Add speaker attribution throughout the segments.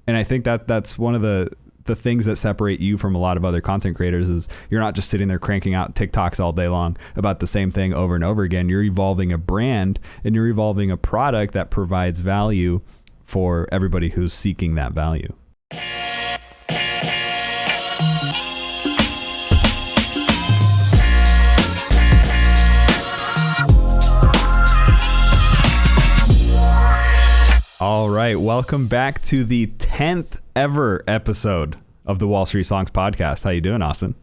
Speaker 1: And I think that that's one of the things that separate you from a lot of other content creators is you're not just sitting there cranking out TikToks all day long about the same thing over and over again. You're evolving a brand and you're evolving a product that provides value for everybody who's seeking that value. All right, welcome back to the 10th ever episode of the Wall Street Stonks podcast. How you doing, Austin?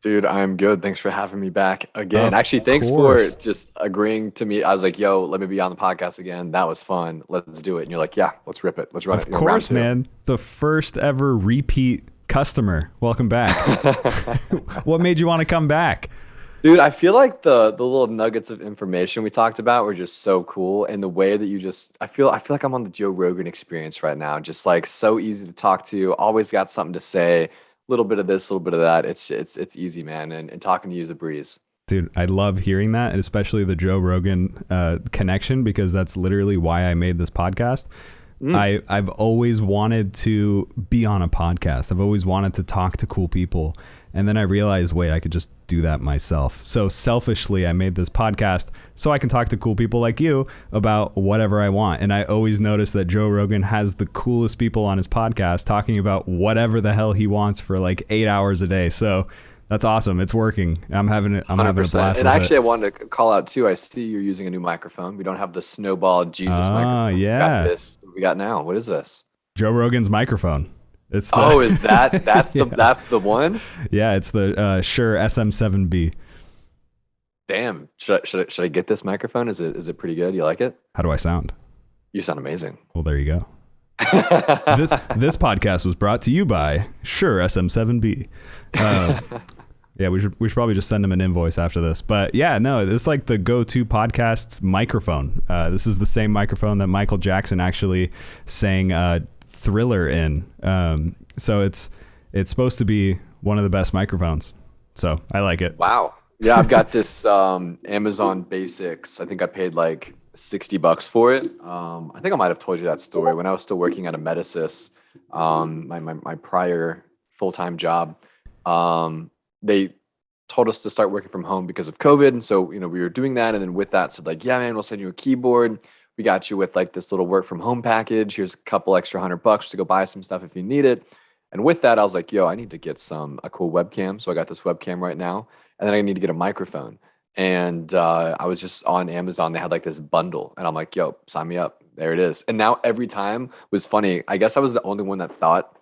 Speaker 2: Dude, I'm good. Thanks for having me back again.
Speaker 1: Of
Speaker 2: Actually, thanks
Speaker 1: course.
Speaker 2: for just agreeing to me. I was like, yo, let me be on the podcast again. That was fun. Let's do it. And you're like, yeah, let's rip it. Let's run
Speaker 1: Of
Speaker 2: it.
Speaker 1: course, man. The first ever repeat customer. Welcome back. What made you want to come back?
Speaker 2: Dude, I feel like the little nuggets of information we talked about were just so cool. And the way that you just I feel like I'm on the Joe Rogan experience right now. Just like so easy to talk to, always got something to say, a little bit of this, a little bit of that. It's easy, man. And talking to you is a breeze.
Speaker 1: Dude, I love hearing that, and especially the Joe Rogan connection, because that's literally why I made this podcast. I've always wanted to be on a podcast. I've always wanted to talk to cool people. And then I realized, wait, I could just do that myself. So selfishly, I made this podcast so I can talk to cool people like you about whatever I want. And I always notice that Joe Rogan has the coolest people on his podcast talking about whatever the hell he wants for like 8 hours a day. So that's awesome. It's working. I'm having a blast.
Speaker 2: And actually, I wanted to call out too. I see you're using a new microphone. We don't have the snowball Jesus microphone.
Speaker 1: Yeah.
Speaker 2: We got this. What we got now? What is this?
Speaker 1: Joe Rogan's microphone. It's the,
Speaker 2: is that's
Speaker 1: Yeah.
Speaker 2: that's the one?
Speaker 1: Yeah, it's the Shure SM7B.
Speaker 2: Damn. Should I get this microphone? Is it pretty good? You like it?
Speaker 1: How do I sound?
Speaker 2: You sound amazing.
Speaker 1: Well, there you go. This podcast was brought to you by Shure SM7B. Yeah, we should probably just send him an invoice after this. But yeah, no, it's like the go-to podcast microphone. This is the same microphone that Michael Jackson actually sang Thriller in. So it's supposed to be one of the best microphones. So I like it.
Speaker 2: Wow. Yeah, I've got this Amazon Basics. I think I paid like $60 for it. I think I might have told you that story when I was still working at a Medisys, my prior full-time job. They told us to start working from home because of COVID. And so, we were doing that. And then with that said like, yeah, man, we'll send you a keyboard. We got you with like this little work from home package. Here's a couple extra $100 to go buy some stuff if you need it. And with that, I was like, yo, I need to get a cool webcam. So I got this webcam right now. And then I need to get a microphone. And I was just on Amazon. They had like this bundle. And I'm like, yo, sign me up. There it is. And now every time was funny. I guess I was the only one that thought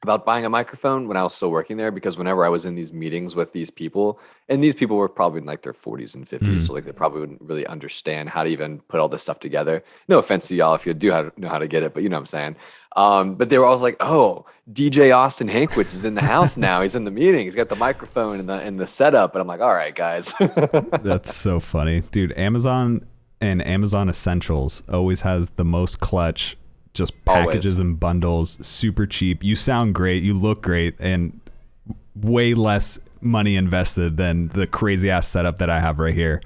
Speaker 2: about buying a microphone when I was still working there, because whenever I was in these meetings with these people, and these people were probably in like their 40s and 50s, so like they probably wouldn't really understand how to even put all this stuff together. No offense to y'all if you know how to get it, but you know what I'm saying. But they were always like, oh, DJ Austin Hankwitz is in the house now. He's in the meeting. He's got the microphone and the setup. And I'm like, all right, guys.
Speaker 1: That's so funny. Dude, Amazon and Amazon Essentials always has the most clutch just packages
Speaker 2: Always.
Speaker 1: and bundles, super cheap. You sound great, you look great, and way less money invested than the crazy ass setup that I have right here.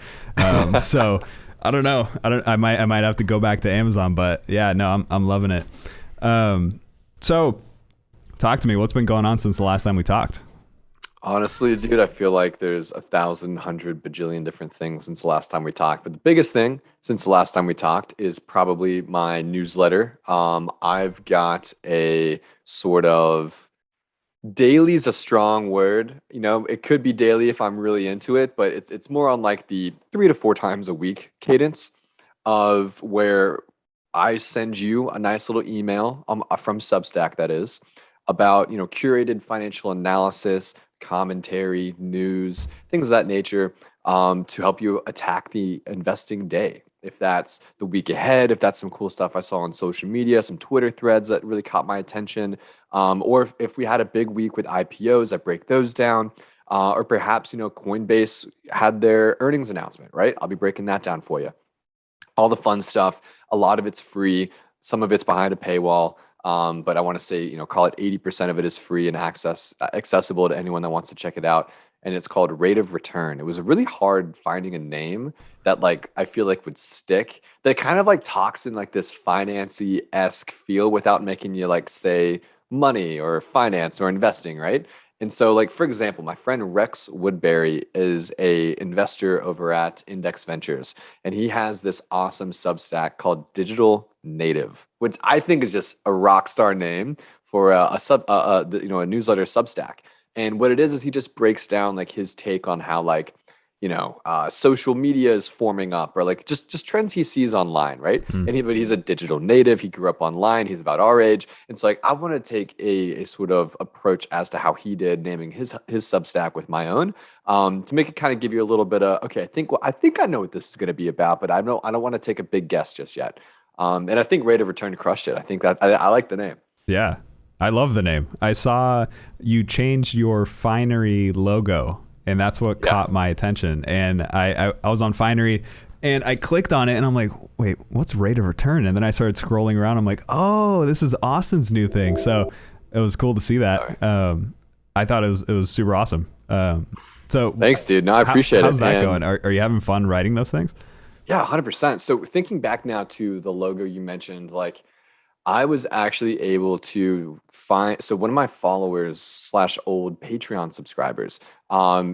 Speaker 1: So I don't know. I might have to go back to Amazon, but yeah, no, I'm loving it. So talk to me. What's been going on since the last time we talked?
Speaker 2: Honestly, dude, I feel like there's 1,100 bajillion different things since the last time we talked. But the biggest thing since the last time we talked is probably my newsletter. I've got a sort of daily is a strong word. It could be daily if I'm really into it, but it's more on like the 3 to 4 times a week cadence of where I send you a nice little email from Substack, that is, about curated financial analysis, commentary, news, things of that nature, to help you attack the investing day. If that's the week ahead, if that's some cool stuff I saw on social media, some Twitter threads that really caught my attention, or if we had a big week with IPOs, I break those down, or perhaps Coinbase had their earnings announcement, right? I'll be breaking that down for you. All the fun stuff. A lot of it's free. Some of it's behind a paywall. But I want to say, call it 80% of it is free and accessible to anyone that wants to check it out. and it's called Rate of Return. It was really hard finding a name that like I feel like would stick. That kind of like talks in like this financy-esque feel without making you like say money or finance or investing, right? And so, like for example, my friend Rex Woodbury is a investor over at Index Ventures, and he has this awesome Substack called Digital Native, which I think is just a rock star name for a newsletter Substack. And what it is he just breaks down like his take on how like social media is forming up, or like just trends he sees online, right?
Speaker 1: Mm.
Speaker 2: But he's a digital native. He grew up online. He's about our age, and so like I want to take a sort of approach as to how he did, naming his Substack with my own, to make it kind of give you a little bit of okay. I think I know what this is going to be about, but I don't want to take a big guess just yet. And I think Rate of Return crushed it. I think that I like the name.
Speaker 1: Yeah, I love the name. I saw you changed your Finery logo, and that's what caught my attention. And I was on Finery, and I clicked on it, and I'm like, wait, what's Rate of Return? And then I started scrolling around. I'm like, oh, this is Austin's new thing. So it was cool to see that. I thought it was super awesome. So
Speaker 2: thanks, dude. No, I appreciate it.
Speaker 1: How's that going? Are you having fun writing those things?
Speaker 2: Yeah, 100%. So thinking back now to the logo you mentioned, like I was actually able to find, so one of my followers slash old Patreon subscribers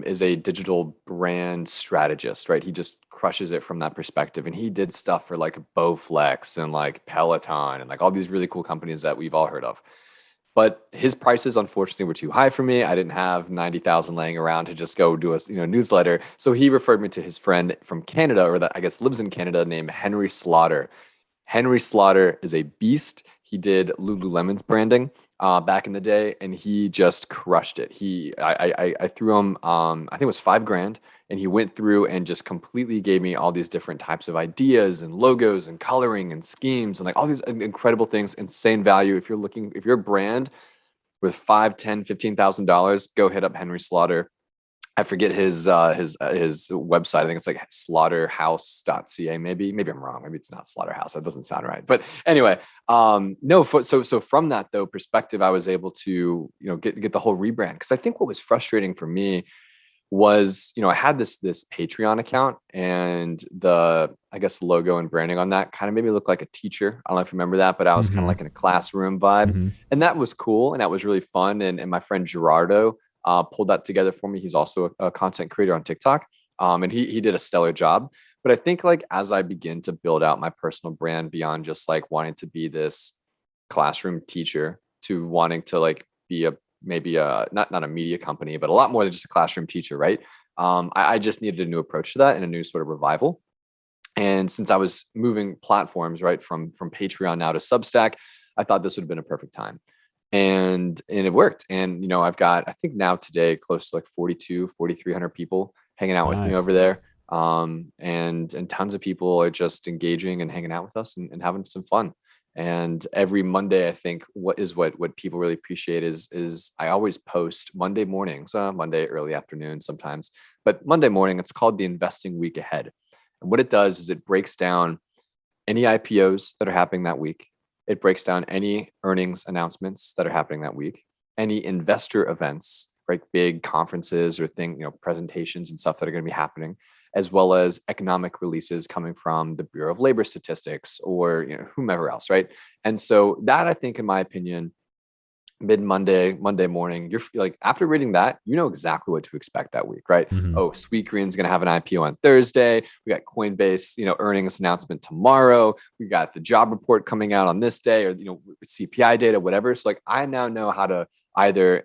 Speaker 2: is a digital brand strategist, right? He just crushes it from that perspective. And he did stuff for like Bowflex and like Peloton and like all these really cool companies that we've all heard of. But his prices, unfortunately, were too high for me. I didn't have 90,000 laying around to just go do a newsletter. So he referred me to his friend from Canada, or that I guess lives in Canada, named Henry Slaughter. Henry Slaughter is a beast. He did Lululemon's branding back in the day, and he just crushed it. I threw him, I think it was $5,000, and he went through and just completely gave me all these different types of ideas and logos and coloring and schemes and like all these incredible things, insane value. If you're a brand with $5, $10, $15,000, go hit up Henry Slaughter. I forget his website. I think it's like slaughterhouse.ca. Maybe I'm wrong. Maybe it's not Slaughterhouse. That doesn't sound right. But anyway, so from that though perspective, I was able to get the whole rebrand, because I think what was frustrating for me was I had this Patreon account, and the I guess logo and branding on that kind of made me look like a teacher. I don't know if you remember that, but I was kind of like in a classroom vibe, and that was cool and that was really fun. And my friend Gerardo pulled that together for me. He's also a content creator on TikTok, and he did a stellar job. But I think like as I begin to build out my personal brand beyond just like wanting to be this classroom teacher to wanting to like be maybe not a media company, but a lot more than just a classroom teacher, right? I just needed a new approach to that and a new sort of revival. And since I was moving platforms, right, from Patreon now to Substack, I thought this would have been a perfect time. And it worked. And I've got, I think now today, close to like 4,300 people hanging out with me over there. And tons of people are just engaging and hanging out with us and having some fun. And every Monday, I think what people really appreciate is I always post Monday mornings, Monday early afternoon sometimes, but Monday morning. It's called the Investing Week Ahead. And what it does is it breaks down any IPOs that are happening that week. It breaks down any earnings announcements that are happening that week, any investor events, right? Big conferences or presentations and stuff that are going to be happening, as well as economic releases coming from the Bureau of Labor Statistics or whomever else, right? And so that, I think, in my opinion, Monday morning, you're like, after reading that, exactly what to expect that week, right? Oh, Sweetgreen's going to have an IPO on Thursday. We got Coinbase, earnings announcement tomorrow. We got the job report coming out on this day, or CPI data, whatever. So like, I now know how to either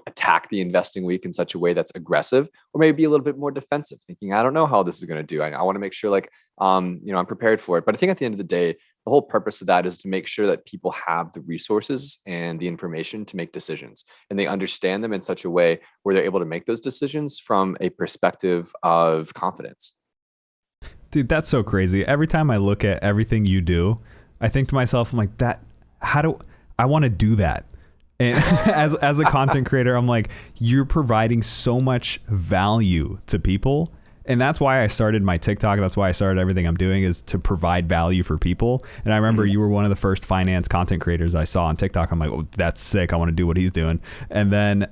Speaker 2: attack the investing week in such a way that's aggressive, or maybe be a little bit more defensive, thinking I don't know how this is going to do. I want to make sure like I'm prepared for it. But I think at the end of the day, the whole purpose of that is to make sure that people have the resources and the information to make decisions, and they understand them in such a way where they're able to make those decisions from a perspective of confidence.
Speaker 1: Dude, that's so crazy. Every time I look at everything you do, I think to myself, I'm like, I want to do that. And as a content creator, I'm like, you're providing so much value to people. And that's why I started my TikTok. That's why I started everything I'm doing, is to provide value for people. And I remember you were one of the first finance content creators I saw on TikTok. I'm like, oh, that's sick. I want to do what he's doing. And then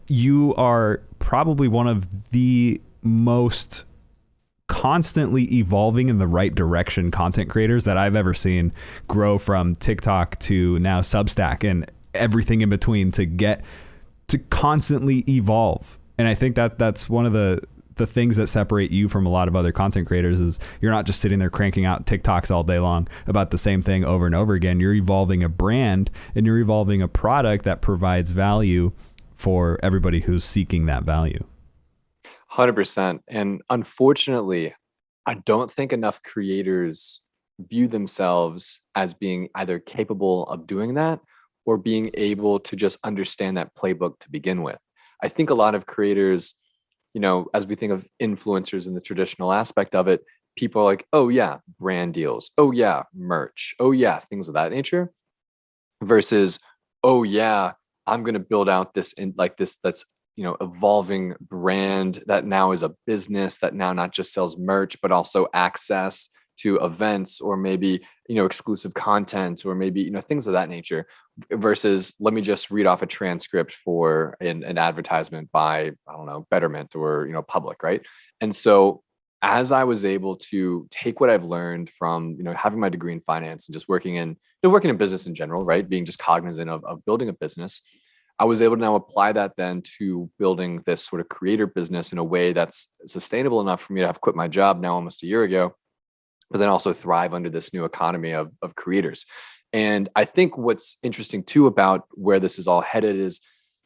Speaker 1: you are probably one of the most constantly evolving in the right direction content creators that I've ever seen grow from TikTok to now Substack and everything in between to get to constantly evolve. And I think that that's one of the things that separate you from a lot of other content creators is you're not just sitting there cranking out TikToks all day long about the same thing over and over again. You're evolving a brand and you're evolving a product that provides value for everybody who's seeking that value.
Speaker 2: 100%. And unfortunately, I don't think enough creators view themselves as being either capable of doing that or being able to just understand that playbook to begin with. I think a lot of creators, as we think of influencers in the traditional aspect of it, people are like, oh yeah, brand deals. Oh yeah, merch. Oh yeah, things of that nature. Versus, oh yeah, I'm going to build out this in like this that's evolving brand that now is a business that now not just sells merch but also access to events or maybe exclusive content or maybe things of that nature. Versus, let me just read off a transcript for an advertisement by, I don't know, Betterment or Public, right? And so as I was able to take what I've learned from having my degree in finance and just working in business in general, right, being just cognizant of building a business, I was able to now apply that then to building this sort of creator business in a way that's sustainable enough for me to have quit my job now almost a year ago, but then also thrive under this new economy of creators. And I think what's interesting too about where this is all headed is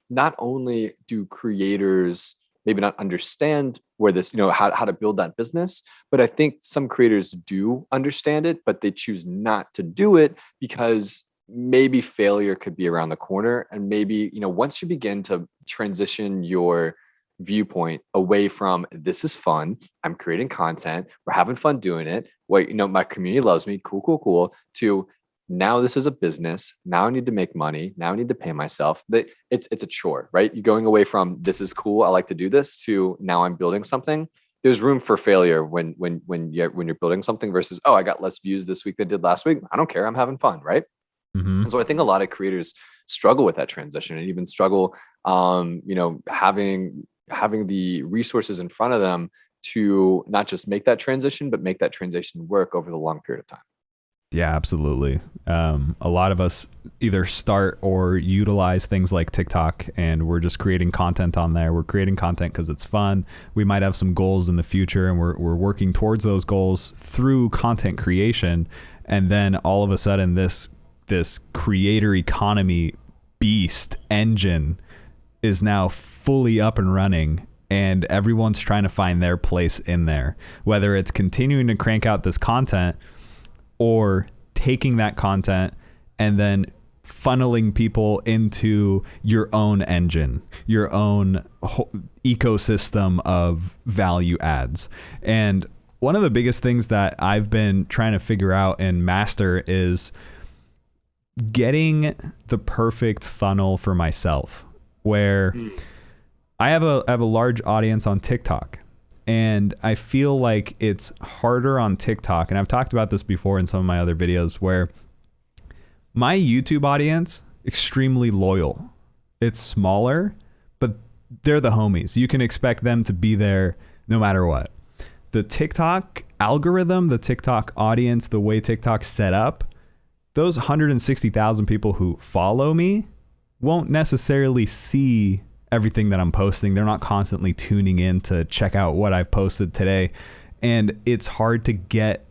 Speaker 2: not only do creators maybe not understand where this, how to build that business, but I think some creators do understand it, but they choose not to do it because maybe failure could be around the corner. And maybe, once you begin to transition your viewpoint away from this is fun, I'm creating content, we're having fun doing it, wait, my community loves me, cool, to now this is a business, now I need to make money, now I need to pay myself. That it's a chore, right? You're going away from this is cool, I like to do this, to now I'm building something. There's room for failure when you're building something versus, oh, I got less views this week than I did last week, I don't care, I'm having fun, right? Mm-hmm. And so I think a lot of creators struggle with that transition and even struggle, having the resources in front of them to not just make that transition, but make that transition work over the long period of time.
Speaker 1: Yeah, absolutely. A lot of us either start or utilize things like TikTok and we're just creating content on there. We're creating content because it's fun. We might have some goals in the future and we're working towards those goals through content creation. And then all of a sudden this creator economy beast engine is now fully up and running and everyone's trying to find their place in there, whether it's continuing to crank out this content or taking that content and then funneling people into your own engine, your own ecosystem of value adds. And one of the biggest things that I've been trying to figure out and master is getting the perfect funnel for myself, where I have a large audience on TikTok, and I feel like it's harder on TikTok. And I've talked about this before in some of my other videos, where my YouTube audience, extremely loyal. It's smaller, but they're the homies. You can expect them to be there no matter what. The TikTok algorithm, the TikTok audience, the way TikTok's set up, those 160,000 people who follow me won't necessarily see everything that I'm posting. They're not constantly tuning in to check out what I've posted today. And it's hard to get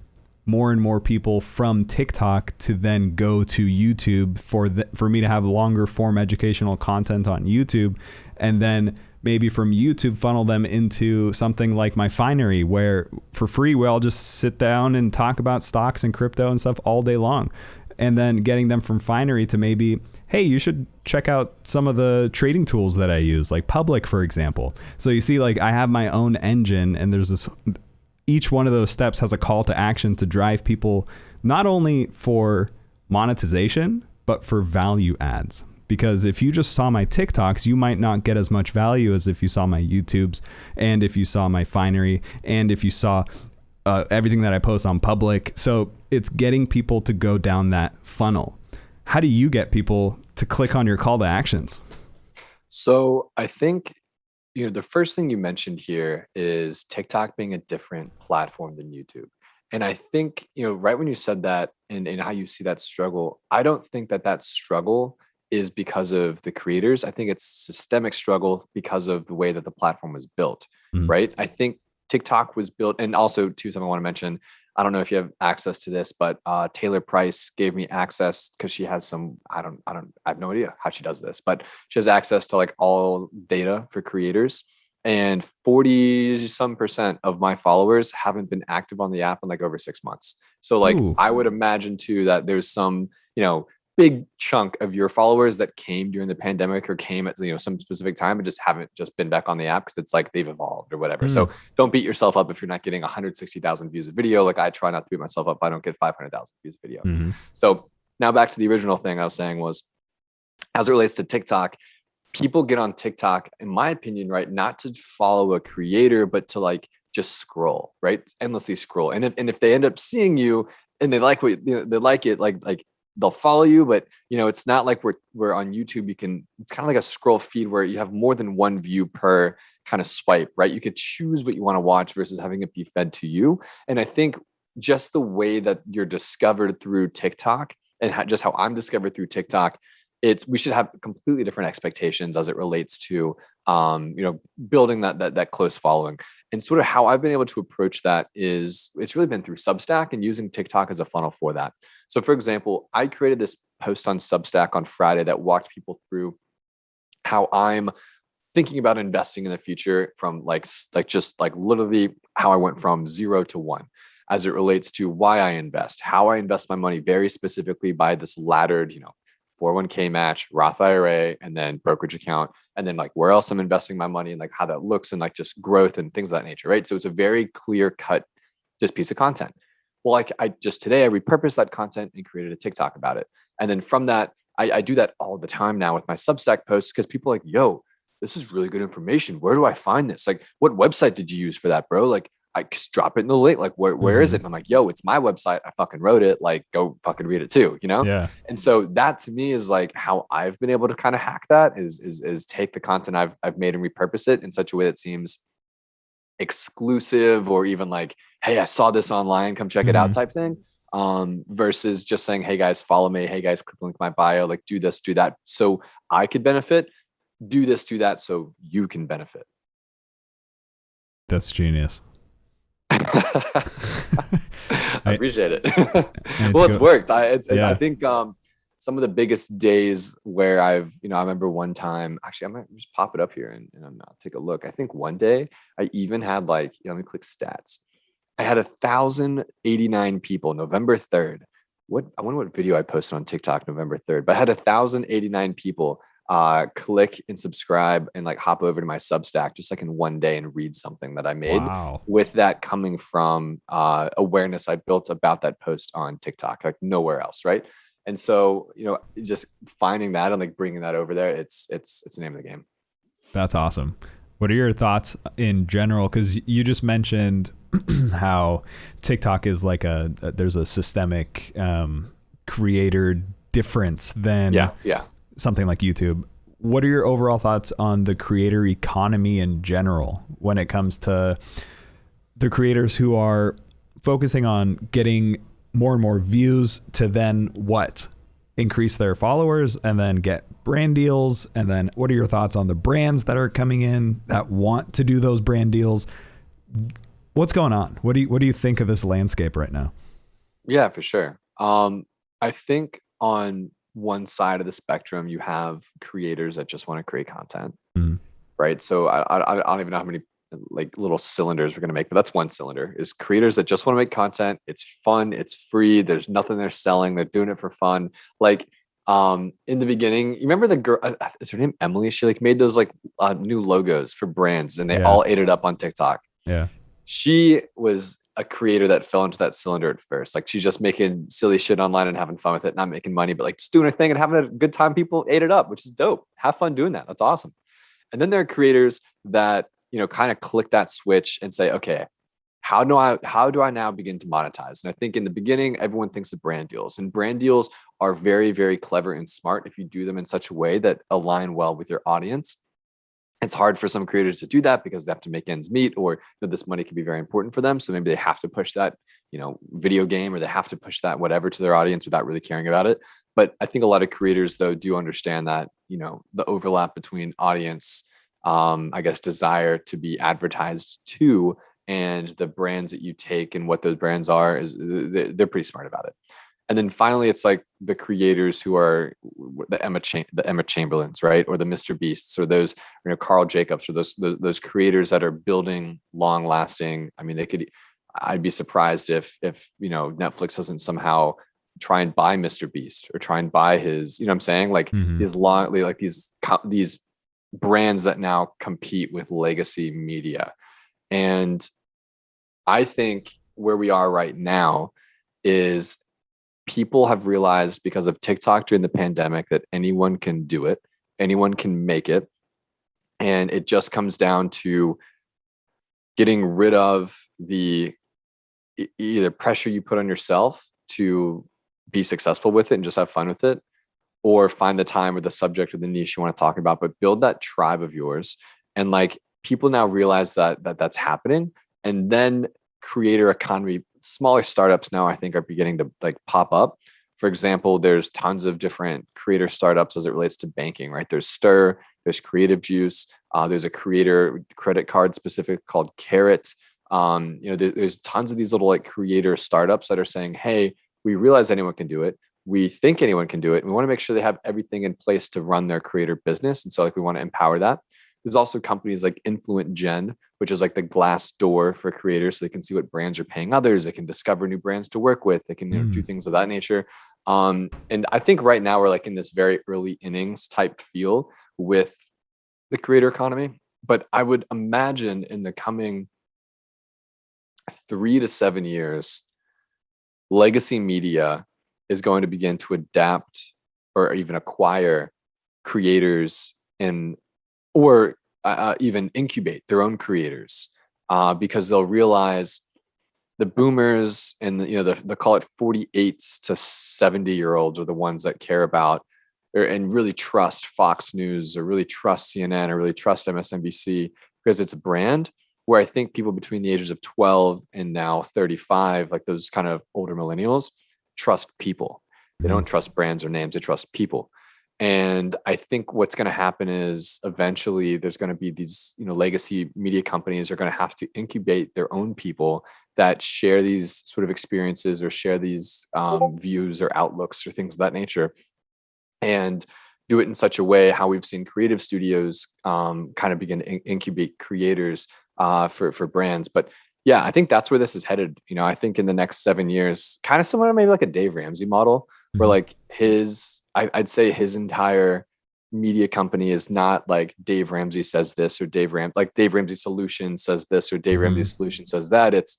Speaker 1: more and more people from TikTok to then go to YouTube for me to have longer form educational content on YouTube. And then maybe from YouTube funnel them into something like my Finery, where for free, where I'll just sit down and talk about stocks and crypto and stuff all day long. And then getting them from Finery to maybe, hey, you should check out some of the trading tools that I use, like Public, for example. So you see, like, I have my own engine, and there's this, each one of those steps has a call to action to drive people not only for monetization, but for value adds. Because if you just saw my TikToks, you might not get as much value as if you saw my YouTubes, and if you saw my Finery, and if you saw everything that I post on Public. So it's getting people to go down that funnel. How do you get people to click on your call to actions?
Speaker 2: So I think, the first thing you mentioned here is TikTok being a different platform than YouTube. And I think, right when you said that and how you see that struggle, I don't think that that struggle is because of the creators. I think it's systemic struggle because of the way that the platform was built,
Speaker 1: Mm.
Speaker 2: right? I think TikTok was built, and also too, something I want to mention. I don't know if you have access to this, but Taylor Price gave me access because she has some. I have no idea how she does this, but she has access to like all data for creators. And 40 some percent of my followers haven't been active on the app in like over 6 months. So like
Speaker 1: Ooh.
Speaker 2: I would imagine too that there's some, big chunk of your followers that came during the pandemic or came at some specific time and just haven't just been back on the app because it's like they've evolved or whatever.
Speaker 1: Mm.
Speaker 2: So don't beat yourself up if you're not getting 160,000 views of video. Like I try not to beat myself up if I don't get 500,000 views of video.
Speaker 1: Hmm.
Speaker 2: So now back to the original thing I was saying was, as it relates to TikTok, people get on TikTok, in my opinion, right, not to follow a creator, but to like just scroll, right, endlessly scroll. And if they end up seeing you and they like what they like it, like they'll follow you, but it's not like we're on YouTube. It's kind of like a scroll feed where you have more than one view per kind of swipe, right? You could choose what you want to watch versus having it be fed to you. And I think just the way that you're discovered through TikTok and just how I'm discovered through TikTok, we should have completely different expectations as it relates to building that close following. And sort of how I've been able to approach that is it's really been through Substack and using TikTok as a funnel for that. So for example, I created this post on Substack on Friday that walked people through how I'm thinking about investing in the future from just like literally how I went from 0 to 1 as it relates to why I invest, how I invest my money very specifically by this laddered, 401k match, Roth IRA, and then brokerage account, and then like where else I'm investing my money and like how that looks and like just growth and things of that nature, right? So it's a very clear cut just piece of content. Well, like I just today I repurposed that content and created a TikTok about it. And then from that, I do that all the time now with my Substack posts because people are like, yo, this is really good information. Where do I find this? Like, what website did you use for that, bro? Like, I just drop it in the link. Like, where is it? And I'm like, yo, it's my website. I fucking wrote it. Like, go fucking read it too,
Speaker 1: Yeah.
Speaker 2: And so that to me is like how I've been able to kind of hack that is take the content I've made and repurpose it in such a way that seems exclusive or even like, hey, I saw this online, come check it out
Speaker 1: Hmm.
Speaker 2: type thing. Versus just saying, hey guys, follow me. Hey guys, click the link in my bio, like do this, do that. So I could benefit, do this, do that. So you can benefit.
Speaker 1: That's genius.
Speaker 2: I
Speaker 1: I,
Speaker 2: appreciate it.
Speaker 1: I need
Speaker 2: Well,
Speaker 1: to
Speaker 2: it's
Speaker 1: go.
Speaker 2: worked.
Speaker 1: Yeah.
Speaker 2: I think some of the biggest days where I remember one time, actually, I might just pop it up here and I'll take a look. I think one day I even had like, let me click stats. I had 1,089 people, November 3rd. I wonder what video I posted on TikTok November 3rd, but I had 1,089 people click and subscribe and like hop over to my Substack just like in one day and read something that I made,
Speaker 1: Wow.
Speaker 2: with that coming from awareness I built about that post on TikTok, like nowhere else, right? And so, just finding that and like bringing that over there, it's the name of the game.
Speaker 1: That's awesome. What are your thoughts in general? Because you just mentioned how TikTok is like there's a systemic creator difference than
Speaker 2: Yeah.
Speaker 1: something like YouTube. What are your overall thoughts on the creator economy in general when it comes to the creators who are focusing on getting more and more views to then what? Increase their followers and then get brand deals? And then what are your thoughts on the brands that are coming in that want to do those brand deals? What's going on? What do you think of this landscape right now?
Speaker 2: Yeah, for sure. I think on one side of the spectrum, you have creators that just want to create content,
Speaker 1: Mhm.
Speaker 2: right? So I don't even know how many like little cylinders we're gonna make, but that's one cylinder is creators that just want to make content. It's fun, it's free. There's nothing they're selling. They're doing it for fun. Like in the beginning, you remember the girl? Is her name Emily? She like made those like new logos for brands, and they
Speaker 1: Yeah.
Speaker 2: all ate it up on TikTok.
Speaker 1: Yeah.
Speaker 2: She was a creator that fell into that cylinder at first. Like she's just making silly shit online and having fun with it, not making money, but like just doing her thing and having a good time. People ate it up, which is dope. Have fun doing that. That's awesome. And then there are creators that, kind of click that switch and say, okay, how do I now begin to monetize? And I think in the beginning, everyone thinks of brand deals, and brand deals are very, very clever and smart if you do them in such a way that align well with your audience. It's hard for some creators to do that because they have to make ends meet, or this money can be very important for them. So maybe they have to push that, video game, or they have to push that whatever to their audience without really caring about it. But I think a lot of creators though do understand that, the overlap between audience, I guess, desire to be advertised to, and the brands that you take and what those brands are, is they're pretty smart about it. And then finally, it's like the creators who are the Emma Chamberlains, right, or the Mr. Beasts, or those, Carl Jacobs, or those creators that are building long lasting. I mean, I'd be surprised if Netflix doesn't somehow try and buy Mr. Beast, or try and buy his, what I'm saying, like these brands that now compete with legacy media. And I think where we are right now is people have realized, because of TikTok during the pandemic, that anyone can do it, anyone can make it. And it just comes down to getting rid of the either pressure you put on yourself to be successful with it and just have fun with it, or find the time or the subject or the niche you want to talk about, but build that tribe of yours. And like, people now realize that that's happening. And then creator economy, smaller startups now, I think, are beginning to like pop up. For example, there's tons of different creator startups as it relates to banking, right? There's Stir, there's Creative Juice, there's a creator credit card specific called Carrot. There's tons of these little like creator startups that are saying, hey, we realize anyone can do it. We think anyone can do it. We want to make sure they have everything in place to run their creator business. And so like, we want to empower that. There's also companies like Influent Gen, which is like the glass door for creators, so they can see what brands are paying others. They can discover new brands to work with. They can do things of that nature. And I think right now we're like in this very early innings type feel with the creator economy. But I would imagine in the coming 3 to 7 years, legacy media is going to begin to adapt or even acquire creators or even incubate their own creators, because they'll realize the boomers and the call it 48s to 70-year-olds are the ones that care about and really trust Fox News, or really trust CNN, or really trust MSNBC, because it's a brand. Where I think people between the ages of 12 and now 35, like those kind of older millennials, trust people. They don't trust brands or names, they trust people. And I think what's going to happen is eventually there's going to be these, legacy media companies are going to have to incubate their own people that share these sort of experiences, or share these views or outlooks or things of that nature, and do it in such a way how we've seen creative studios kind of begin to incubate creators for brands. But yeah, I think that's where this is headed. I think in the next 7 years, kind of similar to maybe like a Dave Ramsey model, where like I'd say his entire media company is not like Dave Ramsey says this, or Dave Ramsey Solution says this, or Dave Ramsey Solution says that. It's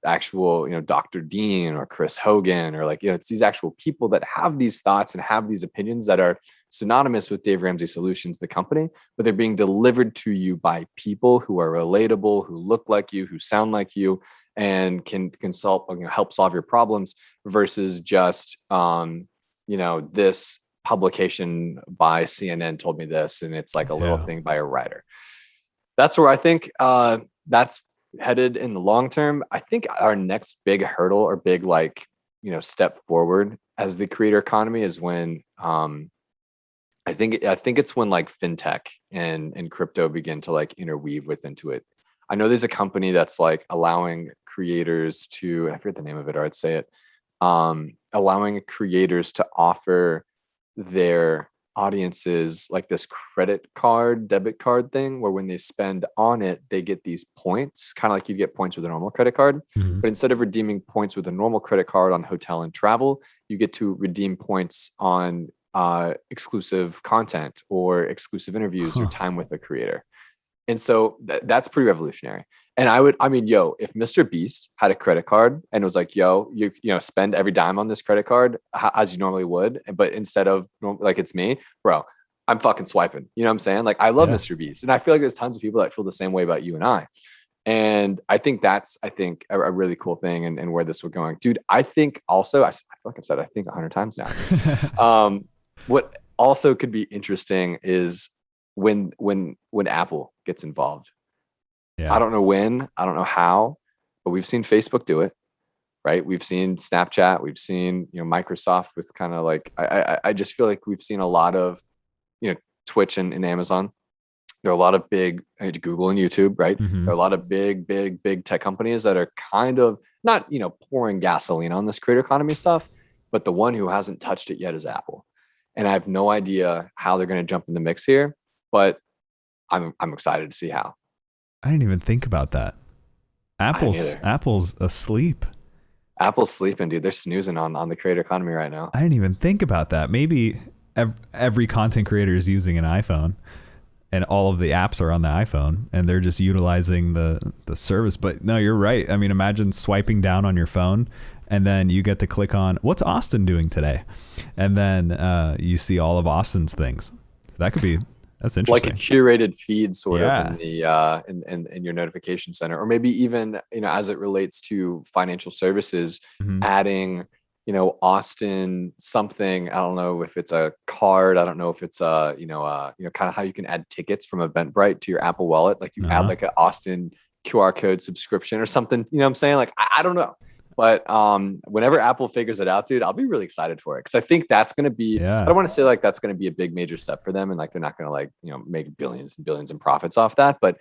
Speaker 2: actual, Dr. Dean or Chris Hogan, or like, it's these actual people that have these thoughts and have these opinions that are synonymous with Dave Ramsey Solutions, the company, but they're being delivered to you by people who are relatable, who look like you, who sound like you, and can consult, help solve your problems, versus just, this publication by CNN told me this, and it's like a little thing by a writer. That's where I think that's headed in the long term. I think our next big hurdle, or big step forward as the creator economy, is when I think it's when like fintech and crypto begin to like interweave into it. I know there's a company that's like allowing creators to, and I forget the name of it, or I'd say it, allowing creators to offer their audiences like this debit card thing, where when they spend on it, they get these points, kind of like you get points with a normal credit card. But instead of redeeming points with a normal credit card on hotel and travel, you get to redeem points on exclusive content, or exclusive interviews, or time with a creator. And so that's pretty revolutionary. And if Mr. Beast had a credit card and was like, yo, you spend every dime on this credit card as you normally would, but instead of like, it's me, bro, I'm fucking swiping. You know what I'm saying? Like, I love Mr. Beast. And I feel like there's tons of people that feel the same way about you and I. And I think that's, a really cool thing, and where this was going, dude. I think also, I feel like I've said, I think 100 times now. What also could be interesting is when Apple gets involved.
Speaker 1: Yeah.
Speaker 2: I don't know when, I don't know how, but we've seen Facebook do it, right? We've seen Snapchat, we've seen, Microsoft with kind of like, I just feel like we've seen a lot of, Twitch and Amazon. There are a lot of big, Google and YouTube, right?
Speaker 1: Mhm.
Speaker 2: There are a lot of big tech companies that are kind of not, pouring gasoline on this creator economy stuff, but the one who hasn't touched it yet is Apple. And I have no idea how they're going to jump in the mix here, but I'm excited to see how.
Speaker 1: I didn't even think about that. Apple's asleep.
Speaker 2: Apple's sleeping, dude. They're snoozing on the creator economy right now.
Speaker 1: I didn't even think about that. Maybe every content creator is using an iPhone, and all of the apps are on the iPhone, and they're just utilizing the service. But no, you're right. I mean, imagine swiping down on your phone, and then you get to click on what's Austin doing today, and then you see all of Austin's things. That's interesting.
Speaker 2: Like a curated feed, sort of, in the in your notification center, or maybe even, as it relates to financial services, adding, Austin something. I don't know if it's a card. I don't know if it's kind of how you can add tickets from Eventbrite to your Apple Wallet. Like you add like an Austin QR code subscription or something. You know what I'm saying? Like I don't know. But whenever Apple figures it out, dude, I'll be really excited for it, because I think that's going to be, I don't want to say like that's going to be a big major step for them, and like they're not going to like, make billions and billions in profits off that. But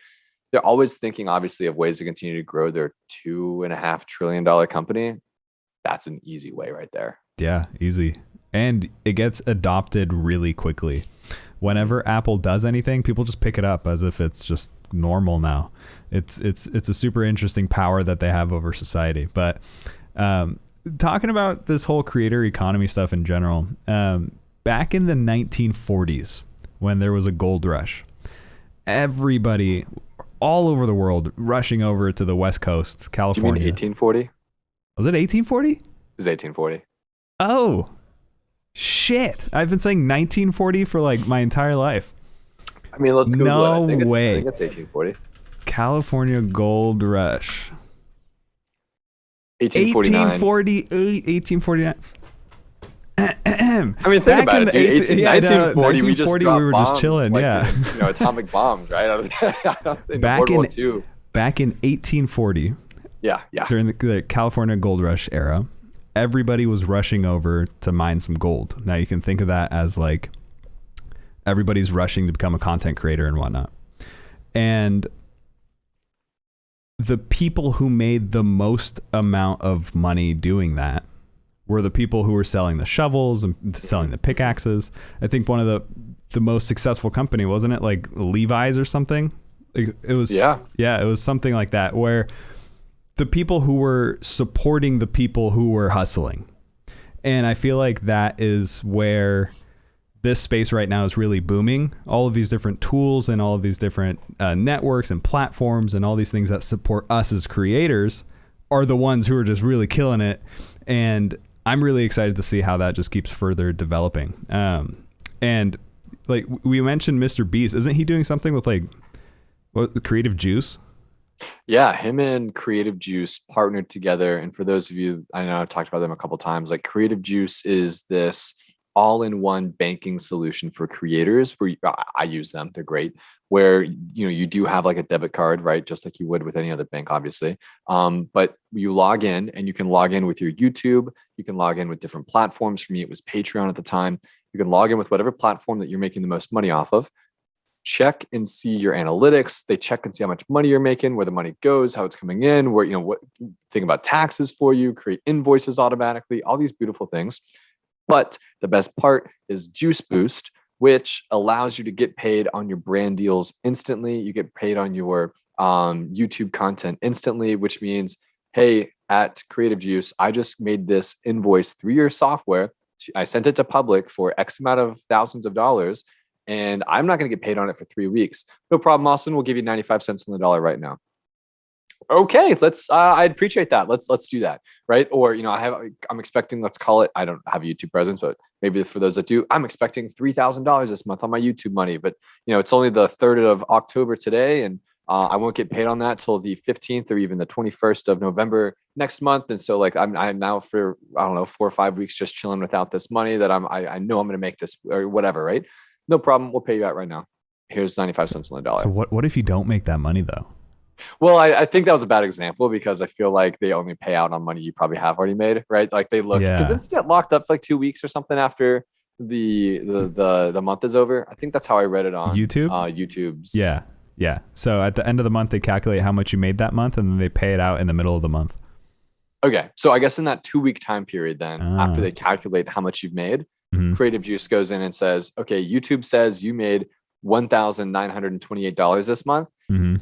Speaker 2: they're always thinking, obviously, of ways to continue to grow their $2.5 trillion company. That's an easy way right there.
Speaker 1: Yeah, easy. And it gets adopted really quickly. Whenever Apple does anything, people just pick it up as if it's just normal now. It's a super interesting power that they have over society. But talking about this whole creator economy stuff in general, back in the 1940s, when there was a gold rush, everybody all over the world rushing over to the West Coast, California.
Speaker 2: Do you mean 1840?
Speaker 1: Was it 1840? It
Speaker 2: was 1840.
Speaker 1: Oh, shit. I've been saying 1940 for like my entire life.
Speaker 2: I mean, let's Google it.
Speaker 1: No way.
Speaker 2: I think it's 1840.
Speaker 1: California Gold Rush.
Speaker 2: 1849.
Speaker 1: 1849.
Speaker 2: I mean, think about it, dude. 1940, we just dropped
Speaker 1: we were
Speaker 2: bombs,
Speaker 1: just chilling,
Speaker 2: like,
Speaker 1: yeah.
Speaker 2: Atomic bombs, right?
Speaker 1: Back in
Speaker 2: World War II.
Speaker 1: Back in 1840.
Speaker 2: Yeah.
Speaker 1: During the California Gold Rush era, everybody was rushing over to mine some gold. Now you can think of that as like everybody's rushing to become a content creator and whatnot. And the people who made the most amount of money doing that were the people who were selling the shovels and selling the pickaxes. I think one of the most successful company, wasn't it like Levi's or something? It was, it was something like that, where the people who were supporting the people who were hustling. And I feel like that is where this space right now is really booming. All of these different tools and all of these different networks and platforms and all these things that support us as creators are the ones who are just really killing it. And I'm really excited to see how that just keeps further developing. And like we mentioned Mr. Beast, isn't he doing something with like Creative Juice?
Speaker 2: Yeah, him and Creative Juice partnered together. And for those of you, I know I've talked about them a couple of times, like Creative Juice is this all-in-one banking solution for creators where I use them. They're great. Where, you do have like a debit card, right? Just like you would with any other bank, obviously. But you log in, and you can log in with your YouTube. You can log in with different platforms. For me, it was Patreon at the time. You can log in with whatever platform that you're making the most money off of. Check and see your analytics. They check and see how much money you're making, where the money goes, how it's coming in, where, what think about taxes for you, create invoices automatically, all these beautiful things. But the best part is Juice Boost, which allows you to get paid on your brand deals instantly. You get paid on your YouTube content instantly, which means, hey, at Creative Juice, I just made this invoice through your software. I sent it to public for X amount of thousands of dollars, and I'm not going to get paid on it for 3 weeks. No problem, Austin. We'll give you 95 cents on the dollar right now. Okay, let's. I'd appreciate that. Let's do that, right? Or I'm expecting. Let's call it. I don't have a YouTube presence, but maybe for those that do, I'm expecting $3,000 this month on my YouTube money. But it's only the 3rd of October today, and I won't get paid on that till the 15th or even the 21st of November next month. And so like I'm now for, I don't know, 4 or 5 weeks just chilling without this money that I know I'm going to make this or whatever, right? No problem. We'll pay you out right now. Here's 95 cents on the dollar.
Speaker 1: So what if you don't make that money though?
Speaker 2: Well, I think that was a bad example because I feel like they only pay out on money you probably have already made, right? Like they look, because it's get locked up for like 2 weeks or something after the month is over. I think that's how I read it on
Speaker 1: YouTube.
Speaker 2: YouTube's.
Speaker 1: Yeah. Yeah. So at the end of the month, they calculate how much you made that month and then they pay it out in the middle of the month.
Speaker 2: Okay. So I guess in that 2 week time period, then after they calculate how much you've made, Creative Juice goes in and says, okay, YouTube says you made $1,928 this month.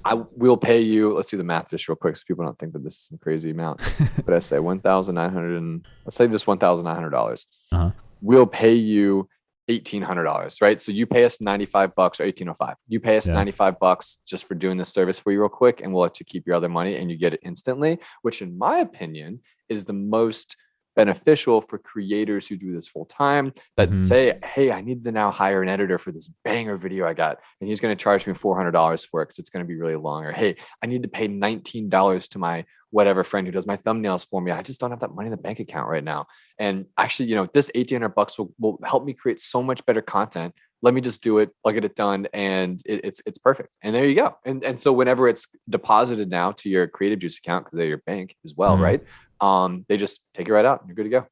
Speaker 2: I will pay you. Let's do the math just real quick so people don't think that this is some crazy amount. But I say 1,900. Let's say just $1,900. We'll pay you $1,800, right? So you pay us $95 or $1,805. You pay us $95 just for doing this service for you real quick, and we'll let you keep your other money and you get it instantly, which in my opinion is the most beneficial for creators who do this full time that say, hey, I need to now hire an editor for this banger video I got, and he's going to charge me $400 for it because it's going to be really long. Or, hey, I need to pay $19 to my whatever friend who does my thumbnails for me. I just don't have that money in the bank account right now. And actually, this $1,800 will help me create so much better content. Let me just do it. I'll get it done. And it's perfect. And there you go. And so whenever it's deposited now to your Creative Juice account, because they're your bank as well, right? They just take it right out and you're good to go.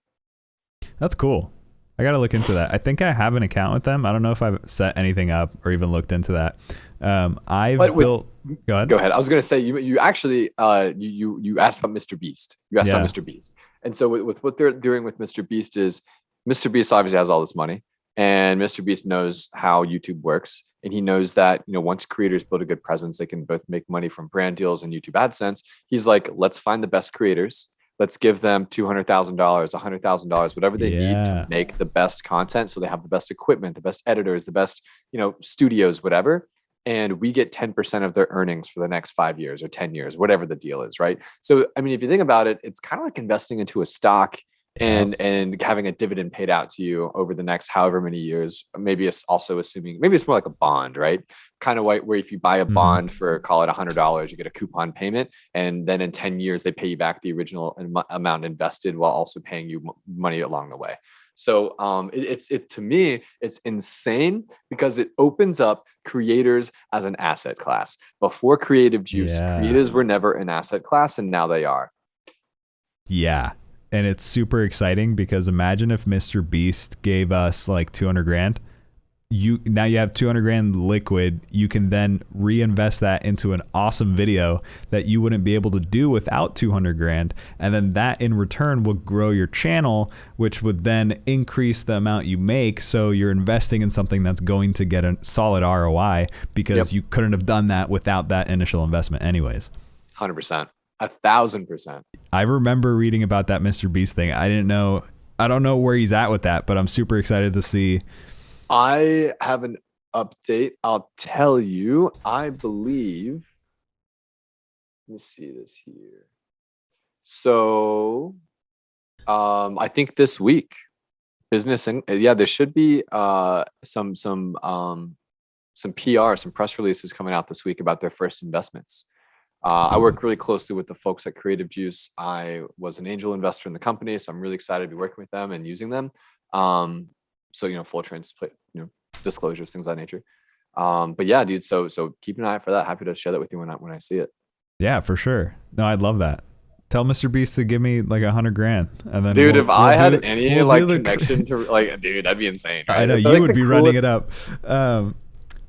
Speaker 1: That's cool. I got to look into that. I think I have an account with them. I don't know if I've set anything up or even looked into that. Go ahead. I
Speaker 2: was going to say, you actually, you asked about Mr. Beast. You asked about Mr. Beast. And so with what they're doing with Mr. Beast is Mr. Beast obviously has all this money, and Mr. Beast knows how YouTube works. And he knows that, once creators build a good presence, they can both make money from brand deals and YouTube AdSense. He's like, let's find the best creators. Let's give them $200,000, $100,000, whatever they need to make the best content. So they have the best equipment, the best editors, the best, studios, whatever. And we get 10% of their earnings for the next 5 years or 10 years, whatever the deal is, right? So, I mean, if you think about it, it's kind of like investing into a stock and having a dividend paid out to you over the next however many years. Maybe it's also assuming, maybe it's more like a bond, right? Kind of like where if you buy a bond for, call it $100, you get a coupon payment. And then in 10 years, they pay you back the original amount invested while also paying you money along the way. So to me, it's insane because it opens up creators as an asset class. Before Creative Juice, creators were never an asset class, and now they are.
Speaker 1: Yeah. And it's super exciting because imagine if Mr. Beast gave us like 200 grand. Now you have 200 grand liquid. You can then reinvest that into an awesome video that you wouldn't be able to do without 200 grand. And then that in return will grow your channel, which would then increase the amount you make. So you're investing in something that's going to get a solid ROI because you couldn't have done that without that initial investment anyways.
Speaker 2: 100%. 1,000%.
Speaker 1: I remember reading about that Mr. Beast thing. I don't know where he's at with that, but I'm super excited to see.
Speaker 2: I have an update. I'll tell you, I believe, let me see this here. So, I think this week, there should be some PR, some press releases coming out this week about their first investments. I work really closely with the folks at Creative Juice. I was an angel investor in the company, so I'm really excited to be working with them and using them. So, full disclosures, things of that nature. But yeah, dude, so keep an eye out for that. Happy to share that with you when I see it.
Speaker 1: Yeah, for sure. No, I'd love that. Tell Mr. Beast to give me like 100 grand. And then
Speaker 2: dude, if I had any connection to dude, that'd be insane. Right?
Speaker 1: I know you would be running it up.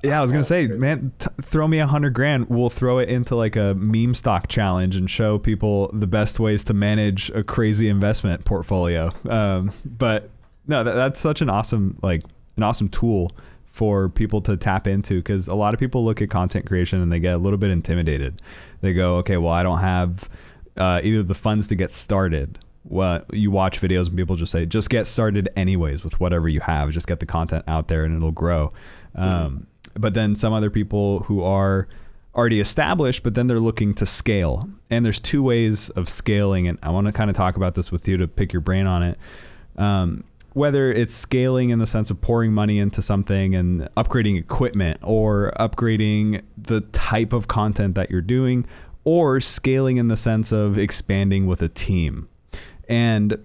Speaker 1: Yeah, I was going to say, man, throw me 100 grand. We'll throw it into like a meme stock challenge and show people the best ways to manage a crazy investment portfolio. But no, that's such an awesome tool for people to tap into, because a lot of people look at content creation and they get a little bit intimidated. They go, okay, well, I don't have either the funds to get started. Well, you watch videos and people just say, just get started anyways with whatever you have. Just get the content out there and it'll grow. But then some other people who are already established, but then they're looking to scale. And there's two ways of scaling. And I want to kind of talk about this with you to pick your brain on it. whether it's scaling in the sense of pouring money into something and upgrading equipment or upgrading the type of content that you're doing, or scaling in the sense of expanding with a team. And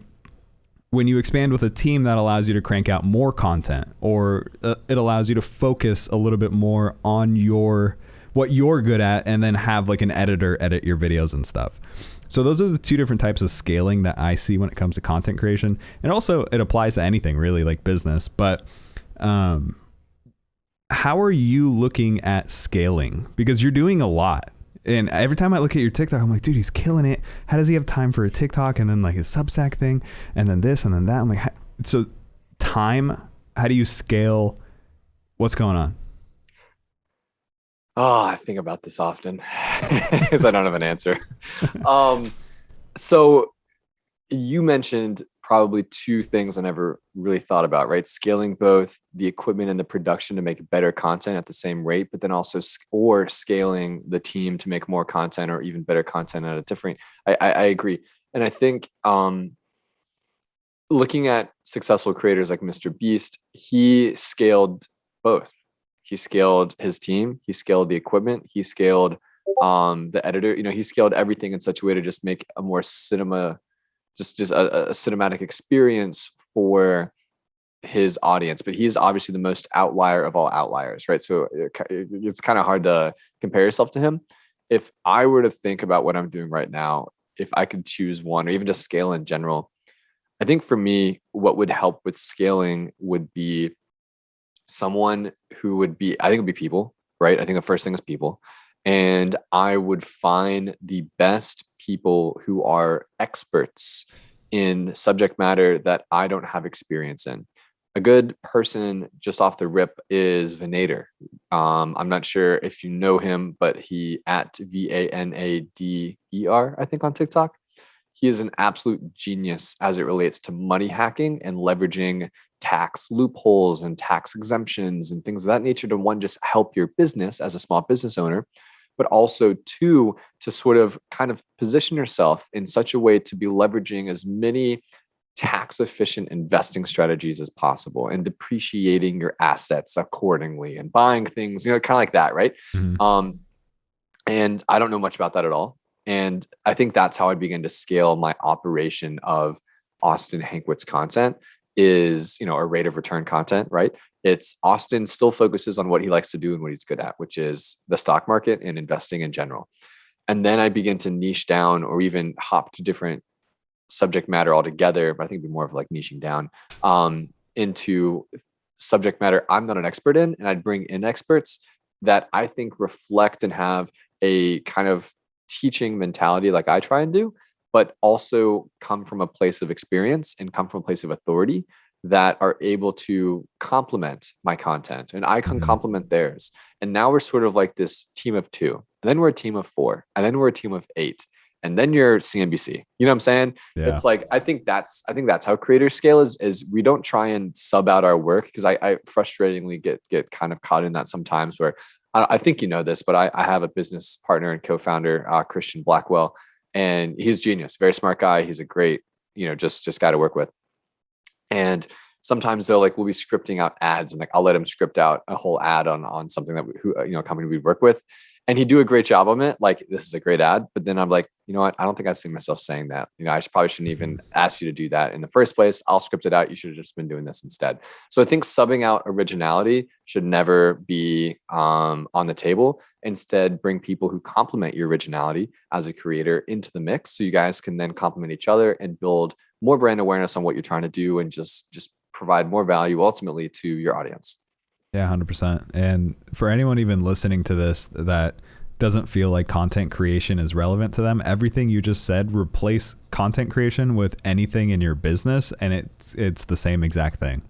Speaker 1: when you expand with a team, that allows you to crank out more content, or it allows you to focus a little bit more on what you're good at, and then have like an editor edit your videos and stuff. So those are the two different types of scaling that I see when it comes to content creation. And also it applies to anything really, like business. But how are you looking at scaling? Because you're doing a lot. And every time I look at your TikTok, I'm like, dude, he's killing it. How does he have time for a TikTok and then like his Substack thing and then this and then that? I'm like, so time, how do you scale? What's going on?
Speaker 2: Oh, I think about this often because I don't have an answer. So you mentioned probably two things I never really thought about, right? Scaling both the equipment and the production to make better content at the same rate, but then also or scaling the team to make more content or even better content at a different. I agree, and I think looking at successful creators like Mr. Beast, he scaled both. He scaled his team, he scaled the equipment, he scaled the editor. He scaled everything in such a way to just make a more just a cinematic experience for his audience. But he is obviously the most outlier of all outliers, right? So it's kind of hard to compare yourself to him. If I were to think about what I'm doing right now, if I could choose one, or even just scale in general, I think for me, what would help with scaling would be someone who would be, I think it would be people, right? I think the first thing is people. And I would find the best people who are experts in subject matter that I don't have experience in. A good person just off the rip is Vanader. I'm not sure if you know him, but he at VANADER, I think on TikTok. He is an absolute genius as it relates to money hacking and leveraging tax loopholes and tax exemptions and things of that nature to, one, just help your business as a small business owner, but also two, to sort of kind of position yourself in such a way to be leveraging as many tax efficient investing strategies as possible and depreciating your assets accordingly and buying things, kind of like that, right? Mm-hmm. And I don't know much about that at all. And I think that's how I begin to scale my operation of Austin Hankwitz content is, a rate of return content, right? It's Austin still focuses on what he likes to do and what he's good at, which is the stock market and investing in general. And then I begin to niche down or even hop to different subject matter altogether, but I think it'd be more of like niching down into subject matter I'm not an expert in. And I'd bring in experts that I think reflect and have a kind of teaching mentality like I try and do, but also come from a place of experience and come from a place of authority that are able to complement my content and I can complement theirs. And now we're sort of like this team of two, and then we're a team of four, and then we're a team of eight, and then you're CNBC. You know what I'm saying? Yeah. It's like, I think that's how creators scale is we don't try and sub out our work, because I frustratingly get kind of caught in that sometimes where I think you know this, but I have a business partner and co-founder, Christian Blackwell, and he's genius, very smart guy. He's a great, just guy to work with. And sometimes we'll be scripting out ads, and like I'll let him script out a whole ad on something that a company we work with, and he'd do a great job on it. Like, this is a great ad, but then I'm like, you know what? I don't think I see myself saying that. I probably shouldn't even ask you to do that in the first place. I'll script it out. You should have just been doing this instead. So I think subbing out originality should never be on the table. Instead, bring people who complement your originality as a creator into the mix, so you guys can then complement each other and build more brand awareness on what you're trying to do, and just provide more value ultimately to your audience.
Speaker 1: Yeah, 100%. And for anyone even listening to this that doesn't feel like content creation is relevant to them, everything you just said, replace content creation with anything in your business, and it's the same exact thing.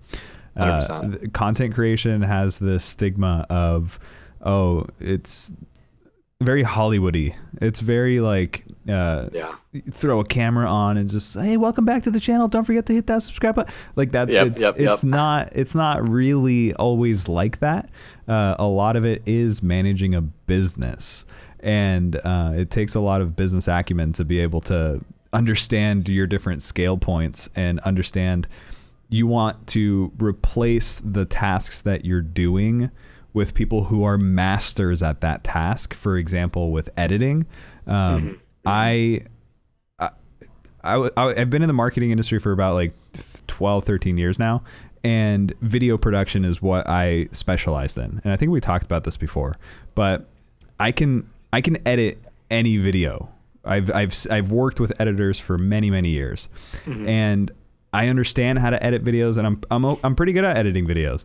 Speaker 1: 100%. Content creation has this stigma of, it's very Hollywood-y. It's very like, throw a camera on and just, hey, welcome back to the channel. Don't forget to hit that subscribe button. Like that. It's not really always like that. A lot of it is managing a business, and it takes a lot of business acumen to be able to understand your different scale points and understand you want to replace the tasks that you're doing with people who are masters at that task. For example, with editing, I've been in the marketing industry for about like 12, 13 years now. And video production is what I specialized in. And I think we talked about this before, but I can edit any video. I've worked with editors for many, many years, and I understand how to edit videos, and I'm pretty good at editing videos.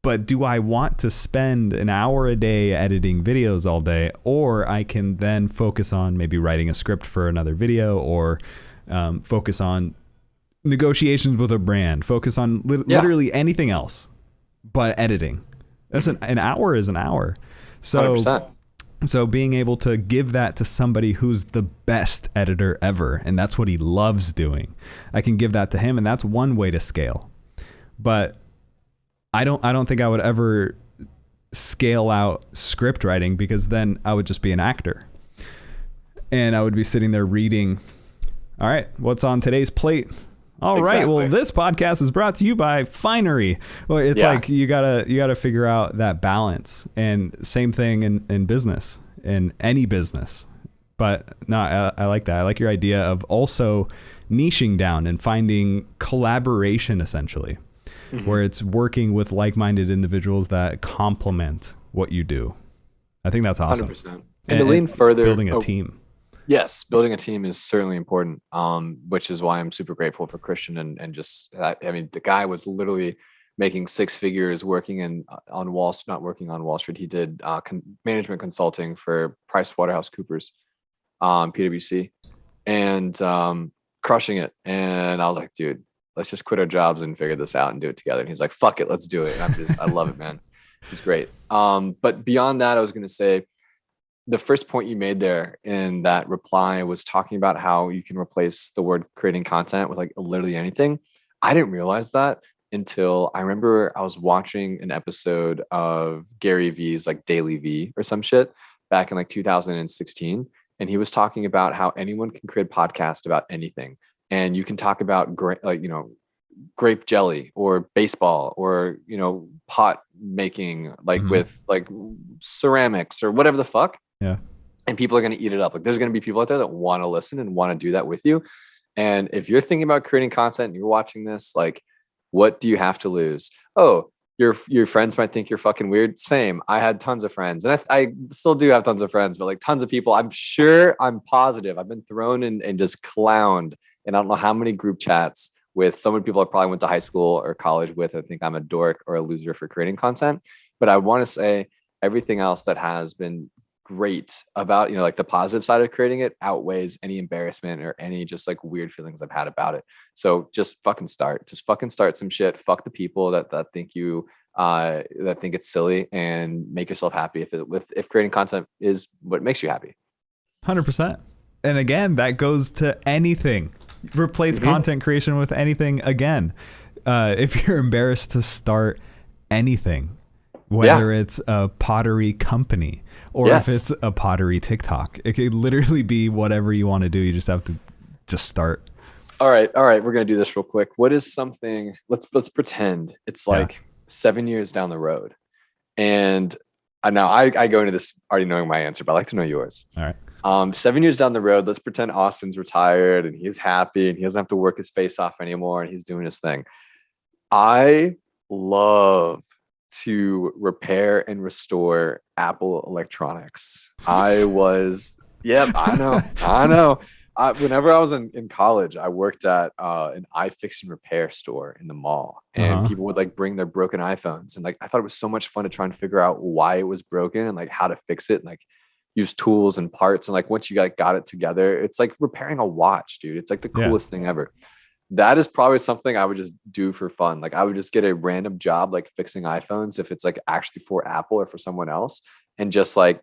Speaker 1: But do I want to spend an hour a day editing videos all day, or I can then focus on maybe writing a script for another video, or focus on negotiations with a brand, focus on literally anything else but editing. That's an hour is an hour. So
Speaker 2: 100%.
Speaker 1: So being able to give that to somebody who's the best editor ever, and that's what he loves doing, I can give that to him, and that's one way to scale. But I don't think I would ever scale out script writing, because then I would just be an actor. And I would be sitting there reading, all right, what's on today's plate? All right, well, this podcast is brought to you by Finery. Well, it's like you gotta figure out that balance. And same thing in business, in any business. But no, I like that. I like your idea of also niching down and finding collaboration, essentially, where it's working with like-minded individuals that complement what you do. I think that's awesome.
Speaker 2: 100%. And to lean further,
Speaker 1: building a team.
Speaker 2: Yes, building a team is certainly important, which is why I'm super grateful for Christian and just, I mean, the guy was literally making six figures working not working on Wall Street. He did management consulting for PricewaterhouseCoopers, PwC, and crushing it. And I was like, dude, let's just quit our jobs and figure this out and do it together. And he's like, fuck it, let's do it. And I love it, man. He's great. But beyond that, I was going to say, the first point you made there in that reply was talking about how you can replace the word creating content with like literally anything. I didn't realize that until I remember I was watching an episode of Gary V's like Daily V or some shit back in like 2016. And he was talking about how anyone can create a podcast about anything. And you can talk about grape jelly or baseball or, pot making, like with like ceramics or whatever the fuck.
Speaker 1: Yeah.
Speaker 2: And people are going to eat it up. Like there's going to be people out there that want to listen and want to do that with you. And if you're thinking about creating content and you're watching this, like, what do you have to lose? Oh, your friends might think you're fucking weird. Same. I had tons of friends, and I still do have tons of friends, but like tons of people, I'm positive I've been thrown in and just clowned. And I don't know how many group chats with so many people I probably went to high school or college with. I think I'm a dork or a loser for creating content. But I want to say everything else that has been great about, like the positive side of creating it outweighs any embarrassment or any just like weird feelings I've had about it. So just fucking start some shit. Fuck the people that think that think it's silly, and make yourself happy if creating content is what makes you happy.
Speaker 1: 100%. And again, that goes to anything. Replace content creation with anything again. If you're embarrassed to start anything, whether it's a pottery company or if it's a pottery TikTok, it could literally be whatever you want to do. You just have to just start. All
Speaker 2: right. We're going to do this real quick. What is something, let's pretend it's like 7 years down the road. And now I go into this already knowing my answer, but I like to know yours.
Speaker 1: All right.
Speaker 2: 7 years down the road, let's pretend Austin's retired and he's happy and he doesn't have to work his face off anymore and he's doing his thing. I love to repair and restore Apple electronics. I know. Whenever I was in college, I worked at an iFix and repair store in the mall, and people would like bring their broken iPhones, and like I thought it was so much fun to try and figure out why it was broken and like how to fix it, and like use tools and parts. And like once you got it together, it's like repairing a watch, dude. It's like the coolest thing ever. That is probably something I would just do for fun. Like I would just get a random job like fixing iPhones if it's like actually for Apple or for someone else, and just that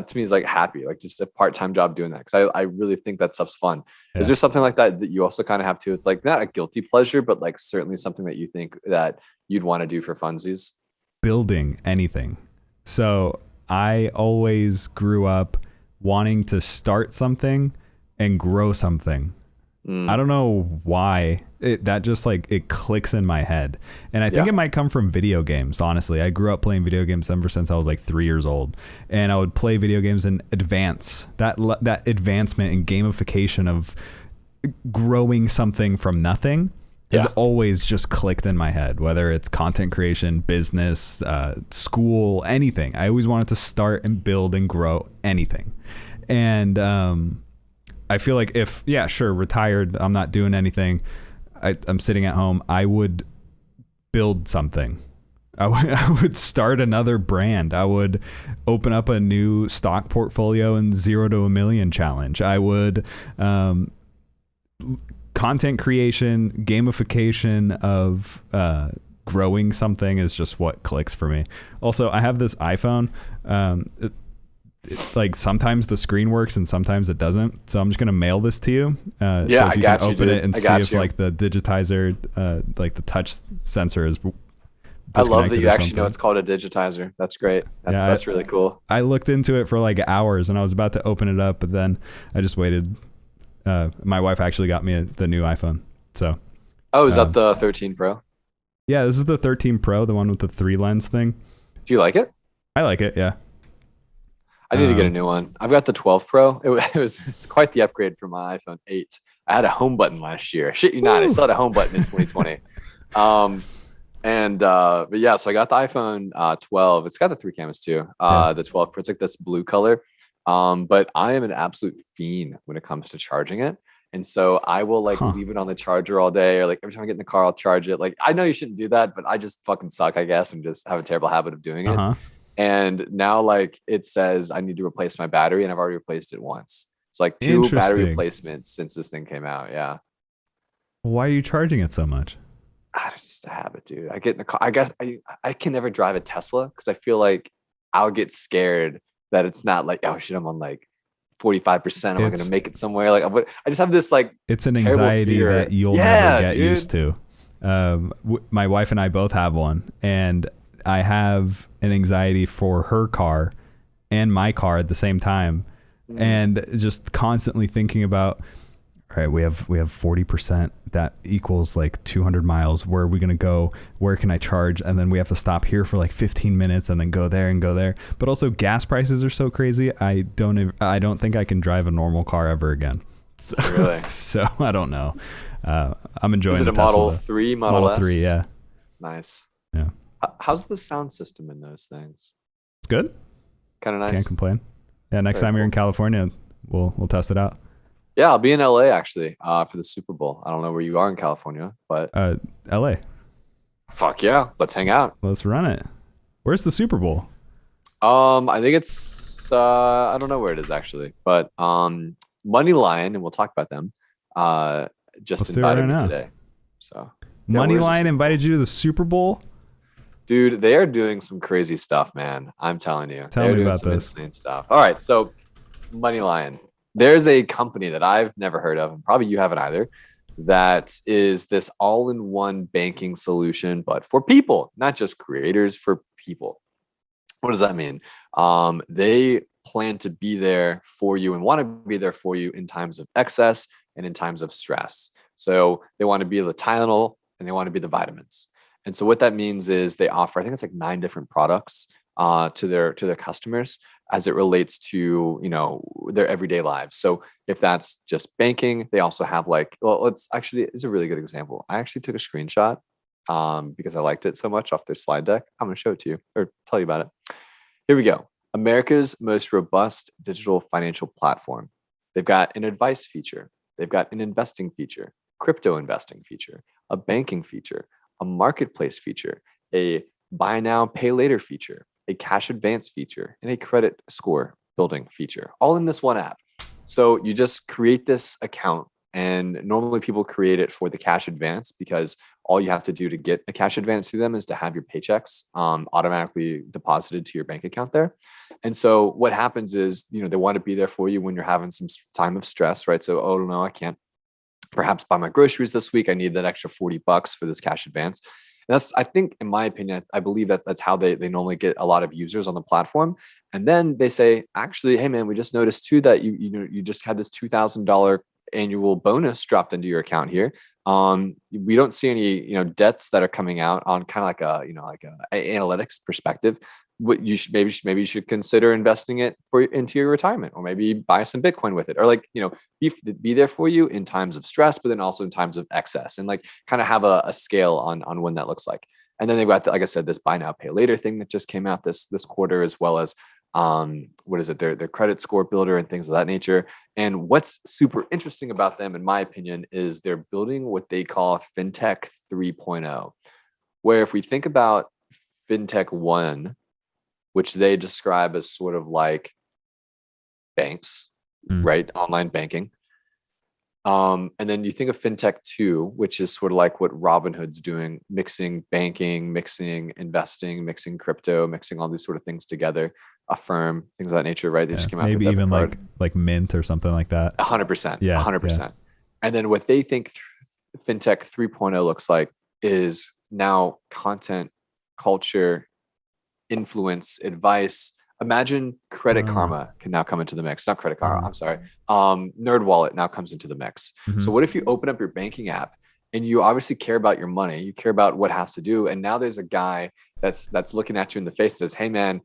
Speaker 2: to me is like happy, like just a part-time job doing that, because I really think that stuff's fun. Is there something like that you also kind of have to? It's like not a guilty pleasure, but like certainly something that you think that you'd want to do for funsies?
Speaker 1: Building anything. So I always grew up wanting to start something and grow something. I don't know why. that just like it clicks in my head. And I think
Speaker 2: Yeah.
Speaker 1: it might come from video games. Honestly, I grew up playing video games ever since I was like 3 years old, and I would play video games and advance that advancement and gamification of growing something from nothing has always just clicked in my head, whether it's content creation, business, school, anything. I always wanted to start and build and grow anything. And I feel like if, retired, I'm not doing anything, I'm sitting at home, I would build something. I would start another brand. I would open up a new stock portfolio and 0 to 1 million challenge. I would content creation, gamification of growing something is just what clicks for me. Also, I have this iPhone. Like sometimes the screen works and sometimes it doesn't. So I'm just gonna mail this to you. So if you can open it and see if like the digitizer, like the touch sensor is.
Speaker 2: I love that you actually know it's called a digitizer. That's great. That's really cool.
Speaker 1: I looked into it for like hours and I was about to open it up, but then I just waited. My wife actually got me the new iPhone. So.
Speaker 2: Oh, is that the 13 Pro?
Speaker 1: Yeah, this is the 13 Pro, the one with the 3 lens thing.
Speaker 2: Do you like it?
Speaker 1: I like it. Yeah.
Speaker 2: I need to get a new one. I've got the 12 Pro. It's quite the upgrade from my iPhone 8. I had a home button last year. Shit you not, I still had a home button in 2020. But yeah, so I got the iPhone 12. It's got the 3 cameras too. The 12 Pro, it's like this blue color. But I am an absolute fiend when it comes to charging it. And so I will leave it on the charger all day, or like every time I get in the car, I'll charge it. Like, I know you shouldn't do that, but I just fucking suck, I guess, and just have a terrible habit of doing it. And now it says I need to replace my battery, and I've already replaced it once. It's like 2 battery replacements since this thing came out. Yeah.
Speaker 1: Why are you charging it so much?
Speaker 2: It's just a habit, dude. I get in the car. I guess I can never drive a Tesla because I feel like I'll get scared that it's not like, oh shit, I'm on like 45%. Am I going to make it somewhere? Like, I just have this like,
Speaker 1: it's an anxiety fear that you'll never get used to. My wife and I both have one, and I have an anxiety for her car and my car at the same time. And just constantly thinking about, all right, we have 40%. That equals like 200 miles. Where are we going to go? Where can I charge? And then we have to stop here for like 15 minutes and then go there and go there. But also gas prices are so crazy. I don't think I can drive a normal car ever again. So,
Speaker 2: really?
Speaker 1: So I don't know. I'm enjoying it.
Speaker 2: Is it a Model 3, Model S?
Speaker 1: 3, yeah.
Speaker 2: Nice.
Speaker 1: Yeah.
Speaker 2: How's the sound system in those things?
Speaker 1: It's good.
Speaker 2: Kind of nice.
Speaker 1: Can't complain. Yeah, next time you're in California, we'll test it out.
Speaker 2: Yeah, I'll be in LA actually for the Super Bowl. I don't know where you are in California, but
Speaker 1: LA.
Speaker 2: Fuck yeah, let's hang out.
Speaker 1: Let's run it. Where's the Super Bowl?
Speaker 2: I think it's I don't know where it is actually, but MoneyLion, and we'll talk about them. Just invited me today. So
Speaker 1: MoneyLion invited you to the Super Bowl?
Speaker 2: Dude, they are doing some crazy stuff, man. I'm telling you.
Speaker 1: Tell me about this.
Speaker 2: Insane stuff. All right, so MoneyLion. There's a company that I've never heard of, and probably you haven't either, that is this all-in-one banking solution, but for people, not just creators, for people. What does that mean? They plan to be there for you and want to be there for you in times of excess and in times of stress. So they want to be the Tylenol and they want to be the vitamins. And so what that means is they offer, I think it's like 9 different products to their customers as it relates to, their everyday lives. So if that's just banking, they also have it's a really good example. I actually took a screenshot because I liked it so much off their slide deck. I'm going to show it to you or tell you about it. Here we go. America's most robust digital financial platform. They've got an advice feature. They've got an investing feature, crypto investing feature, a banking feature, a marketplace feature, a buy now, pay later feature, a cash advance feature, and a credit score building feature, all in this one app. So you just create this account, and normally people create it for the cash advance because all you have to do to get a cash advance to them is to have your paychecks automatically deposited to your bank account there. And so what happens is, they want to be there for you when you're having some time of stress, right? So, oh no, I can't perhaps buy my groceries this week. I need that extra $40 for this cash advance. And that's, I think, in my opinion, I believe that that's how they normally get a lot of users on the platform. And then they say, actually, hey man, we just noticed too that you just had this $2,000 annual bonus dropped into your account here. We don't see any, debts that are coming out on kind of like a analytics perspective. What you should maybe you should consider investing it into your retirement, or maybe buy some Bitcoin with it, or be there for you in times of stress, but then also in times of excess, and like kind of have a scale on when that looks like. And then they've got, like I said, this buy now, pay later thing that just came out this quarter, as well as what is it, their credit score builder and things of that nature. And what's super interesting about them, in my opinion, is they're building what they call FinTech 3.0, where if we think about FinTech 1, which they describe as sort of like banks, right? Online banking. And then you think of FinTech 2, which is sort of like what Robinhood's doing, mixing banking, mixing investing, mixing crypto, mixing all these sort of things together, Affirm, things of that nature, right? They just came out
Speaker 1: maybe
Speaker 2: with
Speaker 1: even like Mint or something like that.
Speaker 2: 100%.
Speaker 1: Yeah.
Speaker 2: 100%.
Speaker 1: Yeah.
Speaker 2: And then what they think FinTech 3.0 looks like is now content, culture, influence, advice. Imagine Credit Karma can now come into the mix. Not Credit Karma, I'm sorry. NerdWallet now comes into the mix. So what if you open up your banking app and you obviously care about your money, you care about what it has to do, and now there's a guy that's looking at you in the face and says, hey man,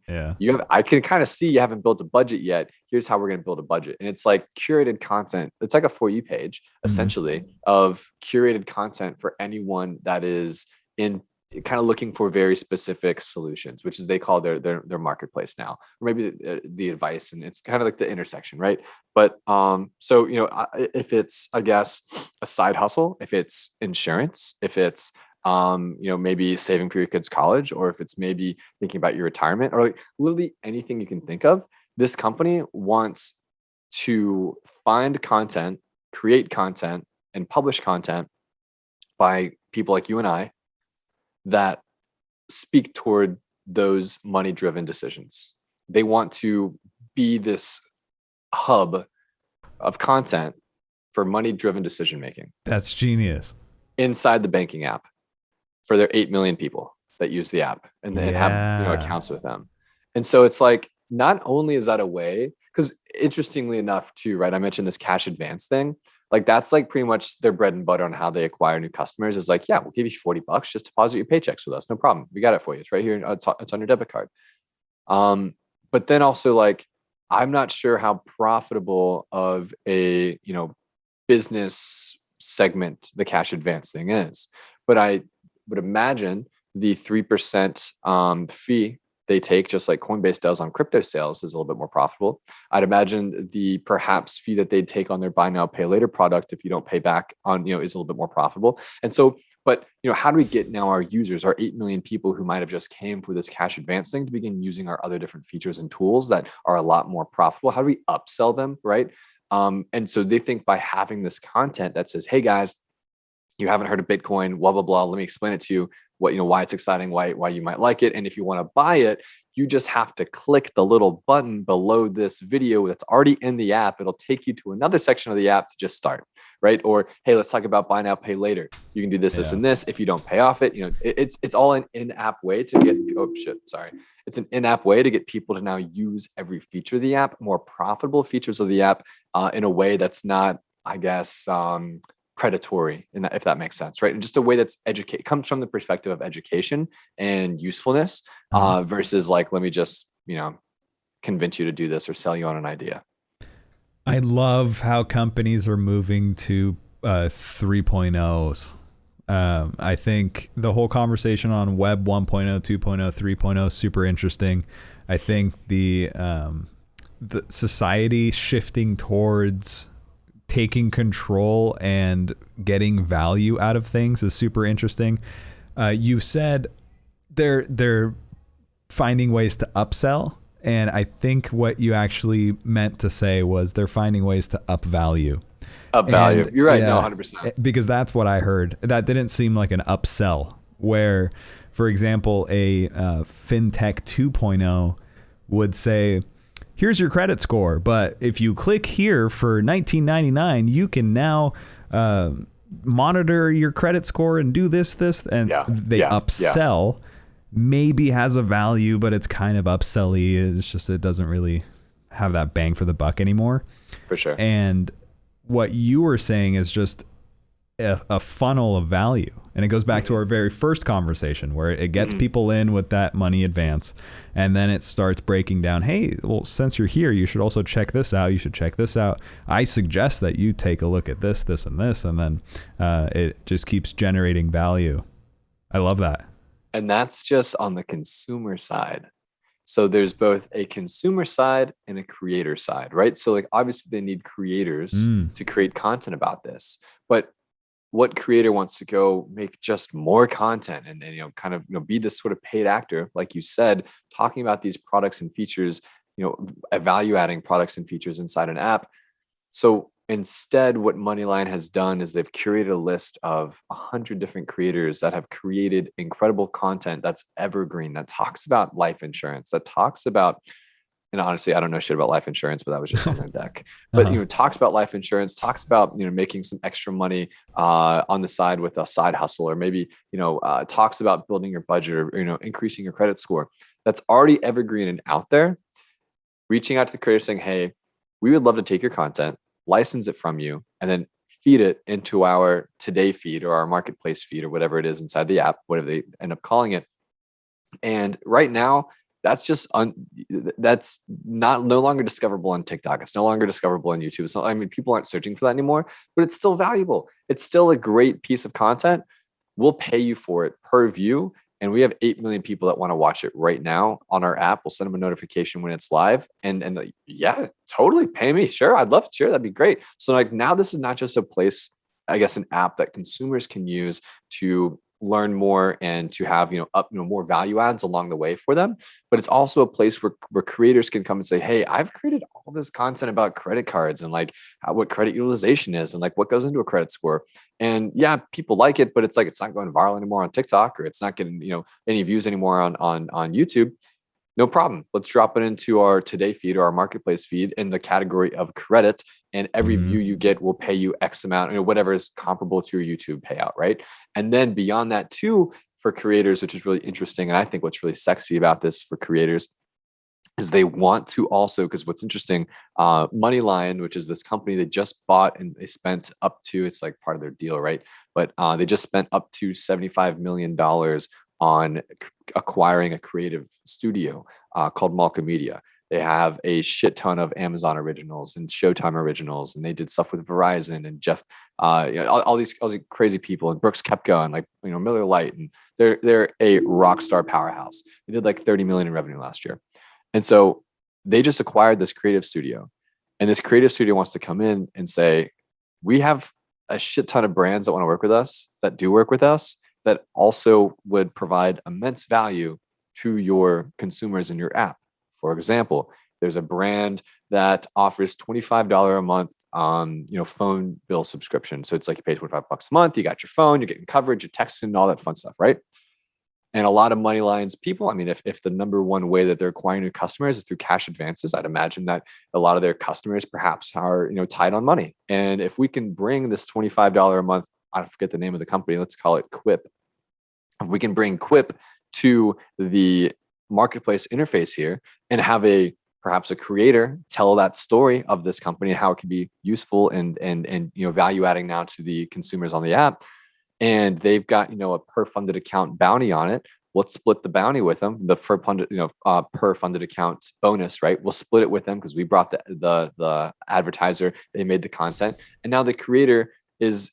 Speaker 2: I can kind of see you haven't built a budget yet. Here's how we're going to build a budget. And it's like curated content. It's like a For You page, essentially, of curated content for anyone that is in kind of looking for very specific solutions, which is they call their marketplace now, or maybe the advice, and it's kind of like the intersection, right? But so if it's, I guess, a side hustle, if it's insurance, if it's maybe saving for your kids' college, or if it's maybe thinking about your retirement, or like literally anything you can think of, this company wants to find content, create content, and publish content by people like you and I that speak toward those money-driven decisions. They want to be this hub of content for money-driven decision-making.
Speaker 1: That's genius.
Speaker 2: Inside the banking app for their 8 million people that use the app and have accounts with them. And so it's like, not only is that a way, because interestingly enough too, right? I mentioned this cash advance thing. Like that's like pretty much their bread and butter on how they acquire new customers, is like, yeah, we'll give you $40, just deposit your paychecks with us. No problem. We got it for you. It's right here. It's on your debit card. But then also, like, I'm not sure how profitable of a, business segment the cash advance thing is, but I would imagine the 3% fee they take, just like Coinbase does on crypto sales, is a little bit more profitable. I'd imagine the perhaps fee that they'd take on their buy now, pay later product, if you don't pay back on, is a little bit more profitable. And so, but how do we get now our users, our 8 million people who might have just came for this cash advance thing, to begin using our other different features and tools that are a lot more profitable? How do we upsell them, right? And so they think by having this content that says, hey guys, you haven't heard of Bitcoin, blah, blah, blah. Let me explain it to you, why it's exciting, why you might like it. And if you want to buy it, you just have to click the little button below this video that's already in the app. It'll take you to another section of the app to just start, right? Or, hey, let's talk about buy now, pay later. You can do this, this, and this. If you don't pay off it, it's all an in-app way to get, It's an in-app way to get people to now use every feature of the app, more profitable features of the app, in a way that's not, I guess, predatory, if that makes sense, right? And just a way that's comes from the perspective of education and usefulness, versus like, let me just, convince you to do this or sell you on an idea.
Speaker 1: I love how companies are moving to 3.0s. I think the whole conversation on Web 1.0, 2.0, 3.0 super interesting. I think the society shifting towards taking control and getting value out of things is super interesting. You said they're finding ways to upsell, and I think what you actually meant to say was they're finding ways to up value. Up value.
Speaker 2: And, you're right. No, 100%.
Speaker 1: Because that's what I heard. That didn't seem like an upsell, where, for example, a FinTech 2.0 would say, here's your credit score, but if you click here for $19.99, you can now monitor your credit score and do this, and they upsell. Maybe has a value, but it's kind of upsell-y. It's just, it doesn't really have that bang for the buck anymore.
Speaker 2: For sure.
Speaker 1: And what you were saying is just a funnel of value. And it goes back to our very first conversation where it gets people in with that money advance. And then it starts breaking down, hey, well, since you're here, you should also check this out. You should check this out. I suggest that you take a look at this, this, and this. And then it just keeps generating value. I love that.
Speaker 2: And that's just on the consumer side. So there's both a consumer side and a creator side, right? So like obviously they need creators to create content about this, but what creator wants to go make just more content and you know, kind of, you know, be this sort of paid actor, like you said, talking about these products and features, you know, value adding products and features inside an app. So instead, what MoneyLion has done is they've curated a list of 100 different creators that have created incredible content that's evergreen, that talks about life insurance, that talks about, and honestly, I don't know shit about life insurance, but that was just on their deck. But you know, talks about life insurance, talks about, you know, making some extra money on the side with a side hustle, or maybe, you know, talks about building your budget, or, you know, increasing your credit score. That's already evergreen and out there. Reaching out to the creator saying, hey, we would love to take your content, license it from you, and then feed it into our today feed or our marketplace feed or whatever it is inside the app, whatever they end up calling it. And right now, that's just that's not no longer discoverable on TikTok. It's no longer discoverable on YouTube. It's not, I mean, people aren't searching for that anymore, but it's still valuable. It's still a great piece of content. We'll pay you for it per view. And we have 8 million people that want to watch it right now on our app. We'll send them a notification when it's live. And like, yeah, totally pay me. Sure. I'd love to share. That'd be great. So like now this is not just a place, I guess, an app that consumers can use to learn more and to have, you know, more value adds along the way for them. But it's also a place where creators can come and say, hey, I've created all this content about credit cards and like what credit utilization is and like what goes into a credit score. And yeah, people like it, but it's like, it's not going viral anymore on TikTok, or it's not getting, you know, any views anymore on YouTube. No problem. Let's drop it into our today feed or our marketplace feed in the category of credit. And every view you get will pay you X amount, you know, whatever is comparable to your YouTube payout, right? And then beyond that too, for creators, which is really interesting, and I think what's really sexy about this for creators is they want to also, because what's interesting, MoneyLion, which is this company they just bought, and they spent up to, it's like part of their deal, right? But they just spent up to $75 million on acquiring a creative studio called Malka Media. They have a shit ton of Amazon originals and Showtime originals, and they did stuff with Verizon and Jeff, you know, all these crazy people, and Brooks Koepka and like, you know, Miller Lite, and they're a rock star powerhouse. They did like 30 million in revenue last year, and so they just acquired this creative studio, and this creative studio wants to come in and say, we have a shit ton of brands that want to work with us, that do work with us, that also would provide immense value to your consumers in your app. For example, there's a brand that offers $25 a month you know, phone bill subscription. So it's like you pay $25 a month, you got your phone, you're getting coverage, you're texting, all that fun stuff, right? And a lot of MoneyLion's people, I mean, if the number one way that they're acquiring new customers is through cash advances, I'd imagine that a lot of their customers perhaps are, you know, tight on money. And if we can bring this $25 a month, I forget the name of the company, let's call it Quip. If we can bring Quip to the marketplace interface here and have perhaps a creator tell that story of this company and how it can be useful and you know, value adding now to the consumers on the app, and they've got, you know, a per funded account bounty on it, let's split the bounty with them. The per funded account bonus, right? We'll split it with them because we brought the advertiser, they made the content, and now the creator is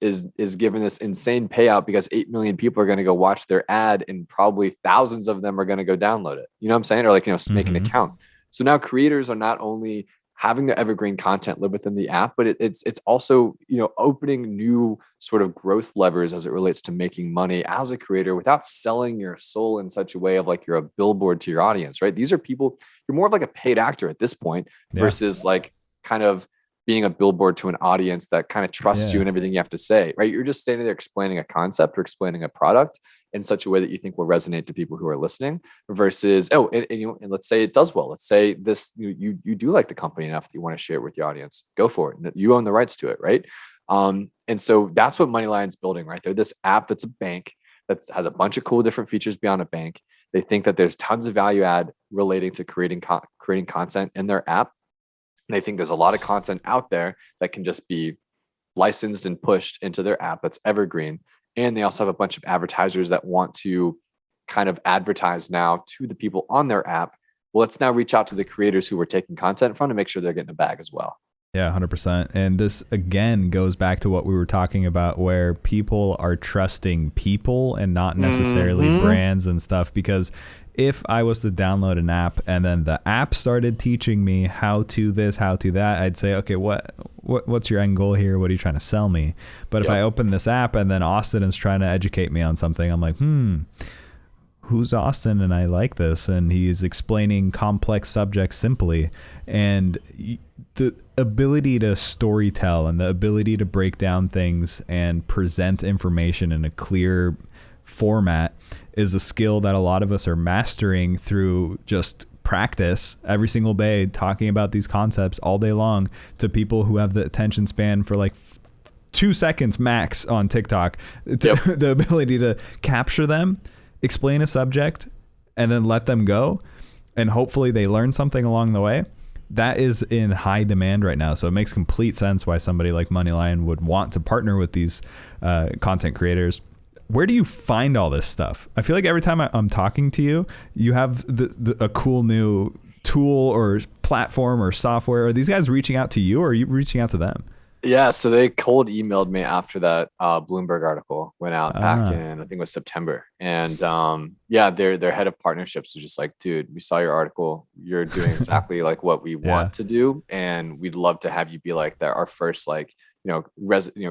Speaker 2: given this insane payout because 8 million people are going to go watch their ad, and probably thousands of them are going to go download it. You know what I'm saying? Or like, you know, make an account. So now creators are not only having the evergreen content live within the app, but it's also, you know, opening new sort of growth levers as it relates to making money as a creator without selling your soul in such a way of like you're a billboard to your audience, right? These are people, you're more of like a paid actor at this point versus like kind of being a billboard to an audience that kind of trusts you and everything you have to say, right? You're just standing there explaining a concept or explaining a product in such a way that you think will resonate to people who are listening versus, and let's say it does well. Let's say this, you do like the company enough that you want to share it with your audience. Go for it. You own the rights to it, right? And so that's what MoneyLion's building, right? They're this app that's a bank that has a bunch of cool different features beyond a bank. They think that there's tons of value add relating to creating content in their app. They think there's a lot of content out there that can just be licensed and pushed into their app that's evergreen. And they also have a bunch of advertisers that want to kind of advertise now to the people on their app. Well, let's now reach out to the creators who we're taking content from to make sure they're getting a bag as well.
Speaker 1: Yeah, 100%. And this again goes back to what we were talking about, where people are trusting people and not necessarily brands and stuff. Because if I was to download an app and then the app started teaching me how to this, how to that, I'd say, okay, what's your end goal here? What are you trying to sell me? But if I open this app and then Austin is trying to educate me on something, I'm like, who's Austin? And I like this. And he's explaining complex subjects simply. And the ability to storytell and the ability to break down things and present information in a clear format is a skill that a lot of us are mastering through just practice every single day, talking about these concepts all day long to people who have the attention span for like 2 seconds max on TikTok. The ability to capture them, explain a subject, and then let them go. And hopefully they learn something along the way. That is in high demand right now. So it makes complete sense why somebody like MoneyLion would want to partner with these content creators. Where do you find all this stuff? I feel like every time I'm talking to you, you have a cool new tool or platform or software. Are these guys reaching out to you, or are you reaching out to them?
Speaker 2: Yeah, so they cold emailed me after that Bloomberg article went out back in, I think it was September. And their head of partnerships was just like, dude, we saw your article. You're doing exactly like what we want to do. And we'd love to have you be like our first, like,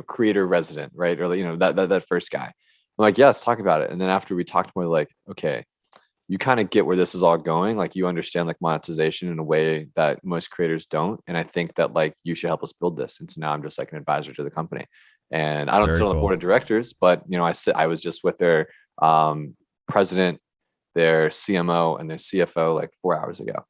Speaker 2: creator resident, right? Or, that first guy. I'm like, yeah, let's talk about it. And then after we talked more, like, okay, you kind of get where this is all going. Like, you understand like monetization in a way that most creators don't. And I think that like you should help us build this. And so now I'm just like an advisor to the company. And I don't sit on the board of directors, but I was just with their president, their CMO, and their CFO like 4 hours ago,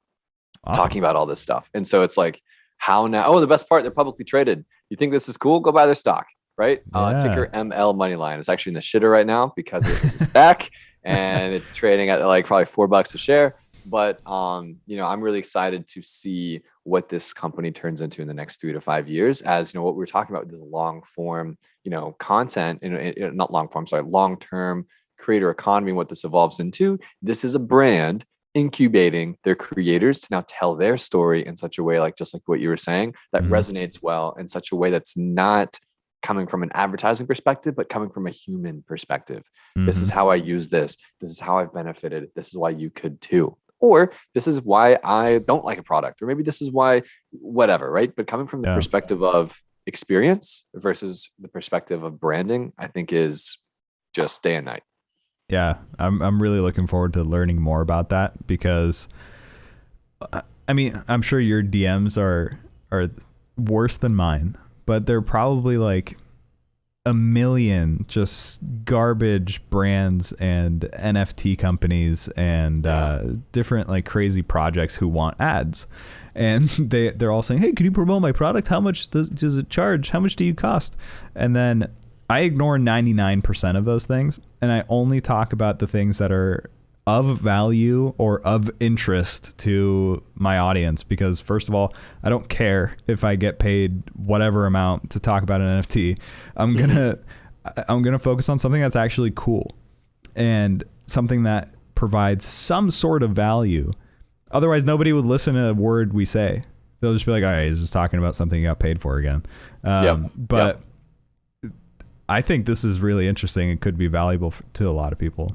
Speaker 2: talking about all this stuff. And so it's like, how now? Oh, the best part, they're publicly traded. You think this is cool? Go buy their stock, right? Ticker ML MoneyLion. It's actually in the shitter right now because it is back. And it's trading at like probably $4 a share. But I'm really excited to see what this company turns into in the next 3 to 5 years. As what we were talking about with this long form, content, not long form, sorry, long term creator economy. What this evolves into, this is a brand incubating their creators to now tell their story in such a way, like just like what you were saying, that resonates well in such a way that's not coming from an advertising perspective, but coming from a human perspective. This is how I use this. This is how I've benefited. This is why you could too. Or this is why I don't like a product, or maybe this is why whatever, right? But coming from the perspective of experience versus the perspective of branding, I think is just day and night.
Speaker 1: Yeah, I'm really looking forward to learning more about that, because I mean, I'm sure your DMs are worse than mine, but they're probably like a million just garbage brands and NFT companies and different like crazy projects who want ads. And they're all saying, hey, can you promote my product? How much does it charge? How much do you cost? And then I ignore 99% of those things, and I only talk about the things that are of value or of interest to my audience. Because first of all, I don't care if I get paid whatever amount to talk about an NFT. I'm gonna focus on something that's actually cool and something that provides some sort of value. Otherwise, nobody would listen to a word we say. They'll just be like, all right, he's just talking about something he got paid for again. I think this is really interesting and could be valuable to a lot of people.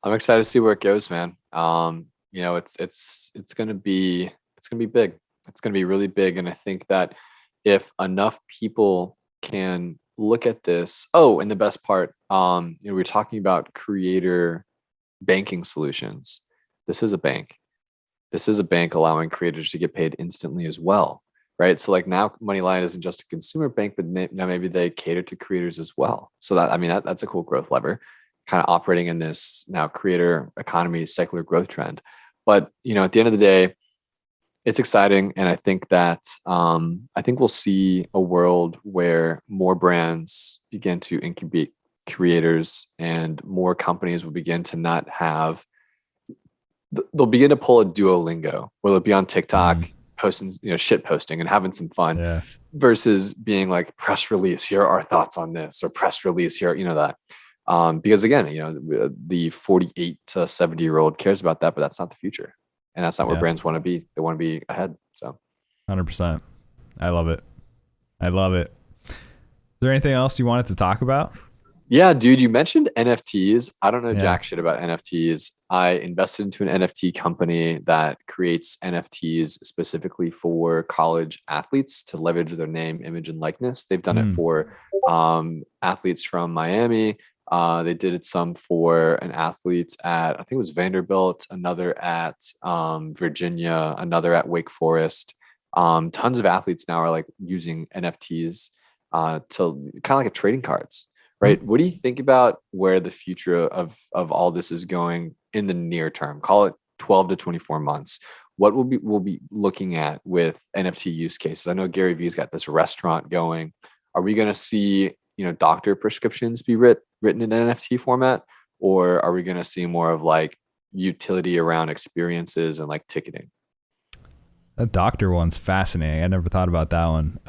Speaker 2: I'm excited to see where it goes, man. It's gonna be big. It's gonna be really big, and I think that if enough people can look at this. Oh, and the best part, we're talking about creator banking solutions. This is a bank. This is a bank allowing creators to get paid instantly as well, right? So like now MoneyLion isn't just a consumer bank, but now maybe they cater to creators as well. So that's a cool growth lever, kind of operating in this now creator economy, secular growth trend. But at the end of the day, it's exciting, and I think that we'll see a world where more brands begin to incubate creators, and more companies will begin to not have. They'll begin to pull a Duolingo, where they'll be on TikTok posting, shit posting and having some fun. versus being like press release, here are our thoughts on this, or press release here, that. Because again, the 48 to 70-year-old cares about that, but that's not the future. And that's not where brands want to be. They want to be ahead. So
Speaker 1: 100%. I love it. I love it. Is there anything else you wanted to talk about?
Speaker 2: Yeah, dude, you mentioned NFTs. I don't know jack shit about NFTs. I invested into an NFT company that creates NFTs specifically for college athletes to leverage their name, image, and likeness. They've done it for athletes from Miami. They did it some for an athlete at, I think it was Vanderbilt, another at Virginia, another at Wake Forest. Tons of athletes now are like using NFTs to kind of like a trading cards. Right. What do you think about where the future of all this is going in the near term? Call it 12 to 24 months. What we'll be looking at with NFT use cases? I know Gary Vee's got this restaurant going. Are we going to see, doctor prescriptions be written in NFT format, or are we going to see more of like utility around experiences and like ticketing?
Speaker 1: That doctor one's fascinating. I never thought about that one.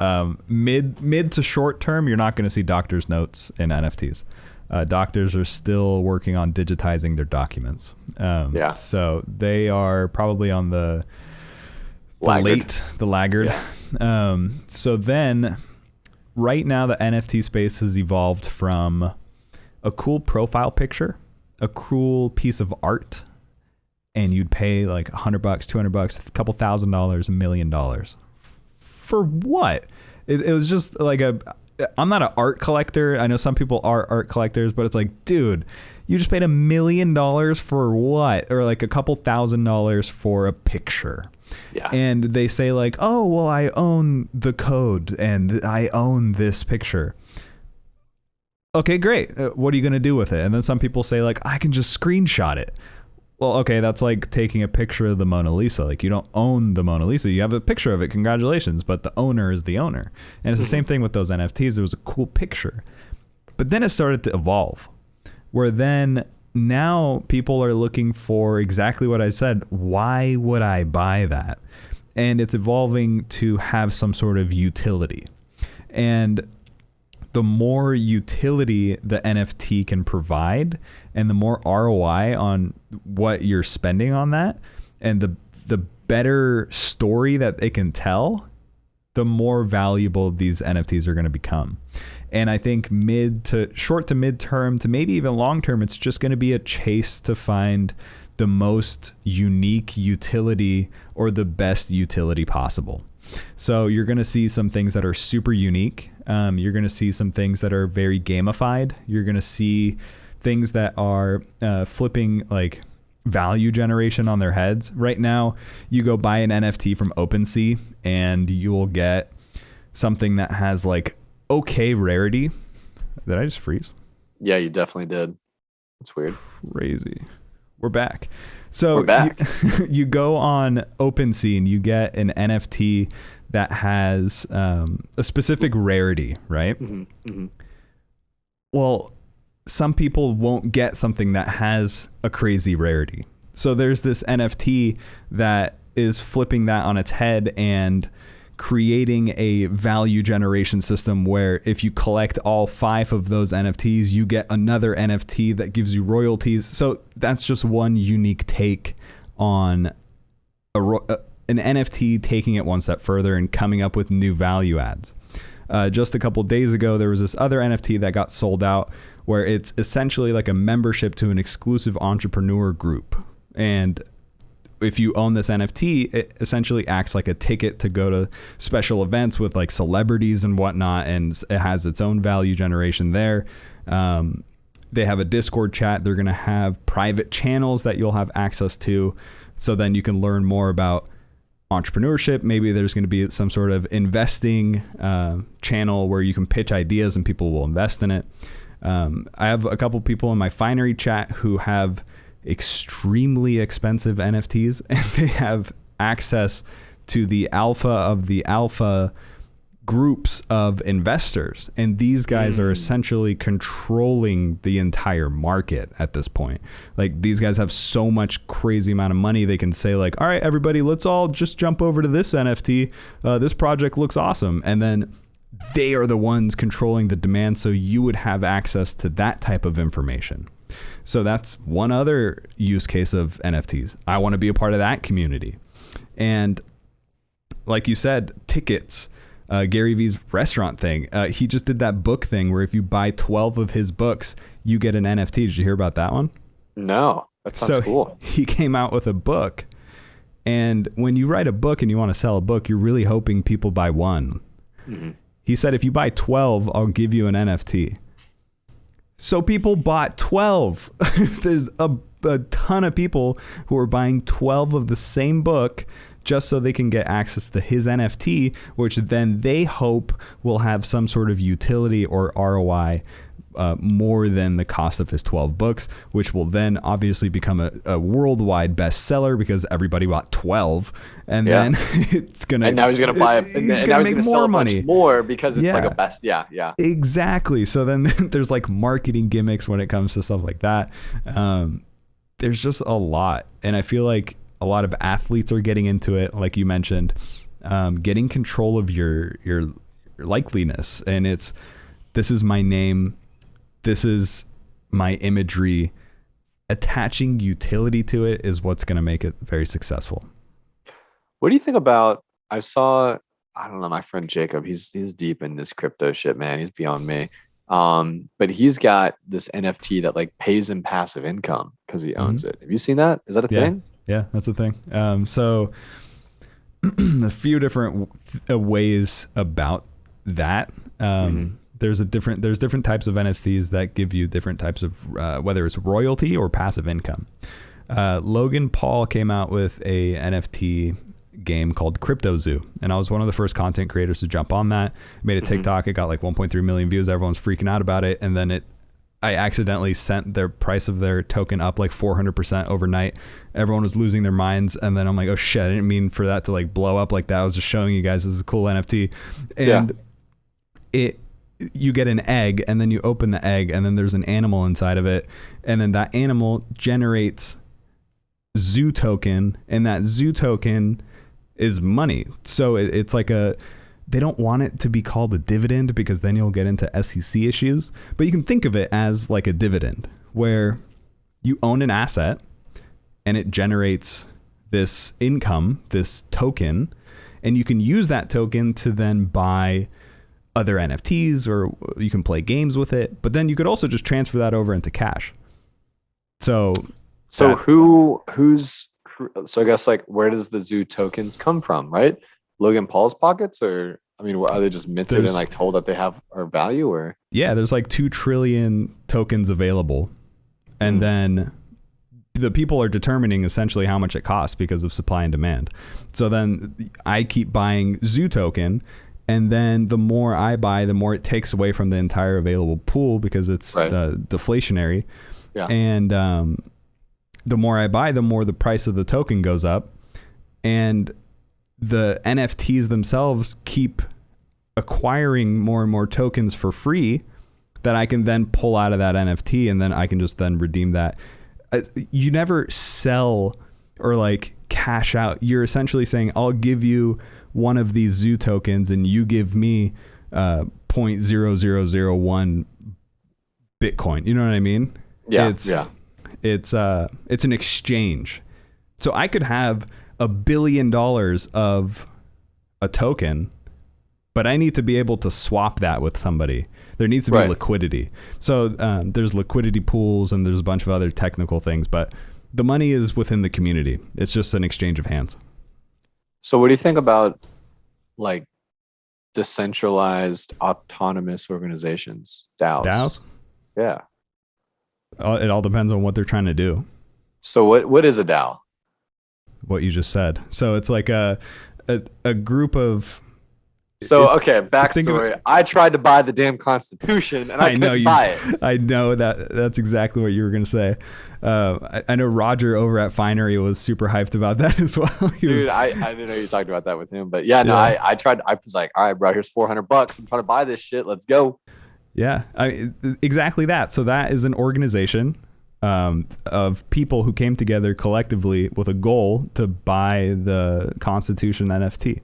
Speaker 1: Mid to short term, you're not going to see doctors' notes in NFTs. Doctors are still working on digitizing their documents. So they are probably on the laggard. Yeah. So then right now the NFT space has evolved from a cool profile picture, a cool piece of art, and you'd pay like $100, $200, a couple $1,000, $1 million. For what? It was just like I'm not an art collector. I know some people are art collectors, but it's like, dude, you just paid $1 million for what? Or like a couple $1,000 for a picture. Yeah. And they say like, oh, well, I own the code and I own this picture. Okay, great. What are you going to do with it? And then some people say like, I can just screenshot it. Well, okay, that's like taking a picture of the Mona Lisa. Like, you don't own the Mona Lisa. You have a picture of it. Congratulations. But the owner is the owner. And it's the same thing with those NFTs. It was a cool picture. But then it started to evolve, where then now people are looking for exactly what I said. Why would I buy that? And it's evolving to have some sort of utility. And the more utility the NFT can provide and the more ROI on what you're spending on that, and the better story that they can tell, the more valuable these NFTs are going to become. And I think short to mid term to maybe even long term, it's just going to be a chase to find the most unique utility or the best utility possible. So you're going to see some things that are super unique. You're going to see some things that are very gamified. You're going to see things that are flipping like value generation on their heads. Right now, you go buy an NFT from OpenSea and you will get something that has like okay rarity. Did I just freeze?
Speaker 2: Yeah, you definitely did. That's weird.
Speaker 1: Crazy. We're back. So we're back. You go on OpenSea and you get an NFT that has a specific rarity, right? Mm-hmm. Mm-hmm. Well, some people won't get something that has a crazy rarity. So there's this NFT that is flipping that on its head and creating a value generation system where if you collect all 5 of those NFTs, you get another NFT that gives you royalties. So that's just one unique take on an NFT taking it one step further and coming up with new value adds. Just a couple days ago, there was this other NFT that got sold out where it's essentially like a membership to an exclusive entrepreneur group. And if you own this NFT, it essentially acts like a ticket to go to special events with like celebrities and whatnot. And it has its own value generation there. They have a Discord chat. They're going to have private channels that you'll have access to. So then you can learn more about entrepreneurship. Maybe there's going to be some sort of investing channel where you can pitch ideas and people will invest in it. I have a couple people in my Finery chat who have extremely expensive NFTs, and they have access to the alpha of the alpha groups of investors, and these guys are essentially controlling the entire market at this point. Like, these guys have so much crazy amount of money, they can say like, all right, everybody, let's all just jump over to this NFT. This project looks awesome. And then they are the ones controlling the demand, so you would have access to that type of information. So that's one other use case of NFTs. I want to be a part of that community. And like you said, tickets, Gary Vee's restaurant thing. He just did that book thing where if you buy 12 of his books, you get an NFT. Did you hear about that one?
Speaker 2: No, that sounds cool.
Speaker 1: He came out with a book. And when you write a book and you want to sell a book, you're really hoping people buy one. Mm-hmm. He said, if you buy 12, I'll give you an NFT. So people bought 12. There's a ton of people who are buying 12 of the same book just so they can get access to his NFT, which then they hope will have some sort of utility or ROI more than the cost of his 12 books, which will then obviously become a worldwide bestseller because everybody bought 12, and then it's gonna.
Speaker 2: And now he's gonna buy it, and now he's gonna sell money more because it's like a best. Yeah.
Speaker 1: Exactly. So then there's like marketing gimmicks when it comes to stuff like that. There's just a lot, and I feel like a lot of athletes are getting into it, like you mentioned, getting control of your likeliness, and this is my name. This is my imagery. Attaching utility to it is what's going to make it very successful.
Speaker 2: What do you think about, I don't know, my friend Jacob, he's deep in this crypto shit, man. He's beyond me. But he's got this NFT that like pays him passive income because he owns it. Have you seen that? Is that a thing?
Speaker 1: Yeah, that's a thing. So a few different ways about that. There's different types of NFTs that give you different types of whether it's royalty or passive income. Logan Paul came out with a NFT game called Crypto Zoo, and I was one of the first content creators to jump on that. Made a TikTok. It got like 1.3 million views. Everyone's freaking out about it, and then I accidentally sent their price of their token up like 400% overnight. Everyone was losing their minds, and then I'm like, oh shit, I didn't mean for that to like blow up like that. I was just showing you guys this is a cool NFT, and you get an egg, and then you open the egg, and then there's an animal inside of it, and then that animal generates zoo token, and that zoo token is money. So it's like they don't want it to be called a dividend because then you'll get into SEC issues, but you can think of it as like a dividend where you own an asset and it generates this income, this token, and you can use that token to then buy other NFTs, or you can play games with it, but then you could also just transfer that over into cash. So I guess like, where does the zoo tokens come from, right? Logan Paul's pockets, or I mean, are they just minted and like told that they have our value, or? Yeah, there's like 2 trillion tokens available, and then the people are determining essentially how much it costs because of supply and demand. So then I keep buying zoo token, and then the more I buy, the more it takes away from the entire available pool because it's deflationary. Yeah. And the more I buy, the more the price of the token goes up. And the NFTs themselves keep acquiring more and more tokens for free that I can then pull out of that NFT, and then I can just then redeem that. You never sell or like cash out. You're essentially saying, I'll give you one of these zoo tokens and you give me 0.0001 Bitcoin. You know what I mean?
Speaker 2: Yeah.
Speaker 1: It's an exchange. So I could have $1 billion of a token, but I need to be able to swap that with somebody. There needs to be liquidity. So there's liquidity pools and there's a bunch of other technical things, but the money is within the community. It's just an exchange of hands.
Speaker 2: So what do you think about like decentralized autonomous organizations, DAOs?
Speaker 1: DAOs?
Speaker 2: Yeah.
Speaker 1: It all depends on what they're trying to do.
Speaker 2: So what is a DAO?
Speaker 1: What you just said. So it's like a group of
Speaker 2: So,
Speaker 1: it's,
Speaker 2: okay, backstory. I tried to buy the damn Constitution and I couldn't buy it.
Speaker 1: I know that's exactly what you were going to say. I know Roger over at Finery was super hyped about that as well.
Speaker 2: Dude, I didn't know you talked about that with him. But yeah, no, I tried. I was like, all right, bro, here's $400. I'm trying to buy this shit. Let's go.
Speaker 1: Yeah, exactly that. So that is an organization of people who came together collectively with a goal to buy the Constitution NFT.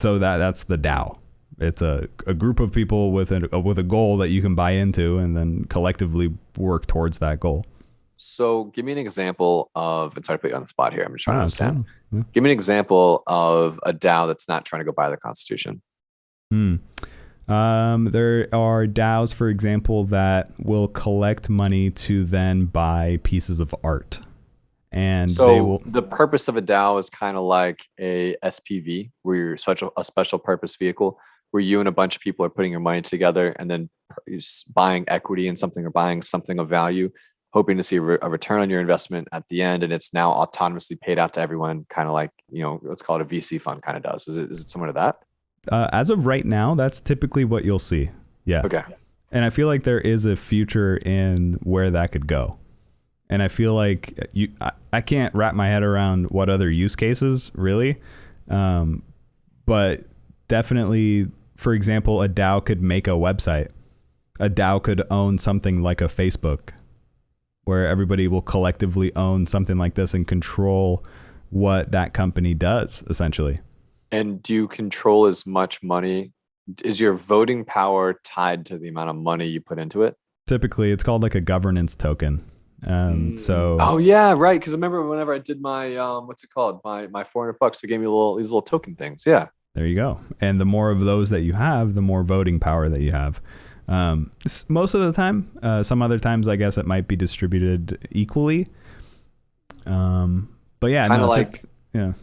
Speaker 1: So that's the DAO. It's a group of people with a goal that you can buy into and then collectively work towards that goal.
Speaker 2: So give me an example of, and sorry to put you on the spot here. I'm just trying to understand.
Speaker 1: Yeah.
Speaker 2: Give me an example of a DAO that's not trying to go buy the Constitution.
Speaker 1: There are DAOs, for example, that will collect money to then buy pieces of art. And
Speaker 2: so the purpose of a DAO is kind of like a SPV, where you're a special purpose vehicle, where you and a bunch of people are putting your money together and then buying equity in something or buying something of value, hoping to see a return on your investment at the end. And it's now autonomously paid out to everyone, kind of like, let's call it a VC fund kind of does. Is it similar to that? As
Speaker 1: of right now, that's typically what you'll see. Yeah.
Speaker 2: Okay.
Speaker 1: And I feel like there is a future in where that could go. And I feel like I can't wrap my head around what other use cases really. But definitely, for example, a DAO could make a website. A DAO could own something like a Facebook, where everybody will collectively own something like this and control what that company does, essentially.
Speaker 2: And do you control as much money? Is your voting power tied to the amount of money you put into it?
Speaker 1: Typically, it's called like a governance token. So.
Speaker 2: Oh yeah, right. Because I remember whenever I did my what's it called? My $400, they gave me these little token things. Yeah.
Speaker 1: There you go. And the more of those that you have, the more voting power that you have. Most of the time, some other times, I guess it might be distributed equally. But yeah,
Speaker 2: kind of like
Speaker 1: yeah.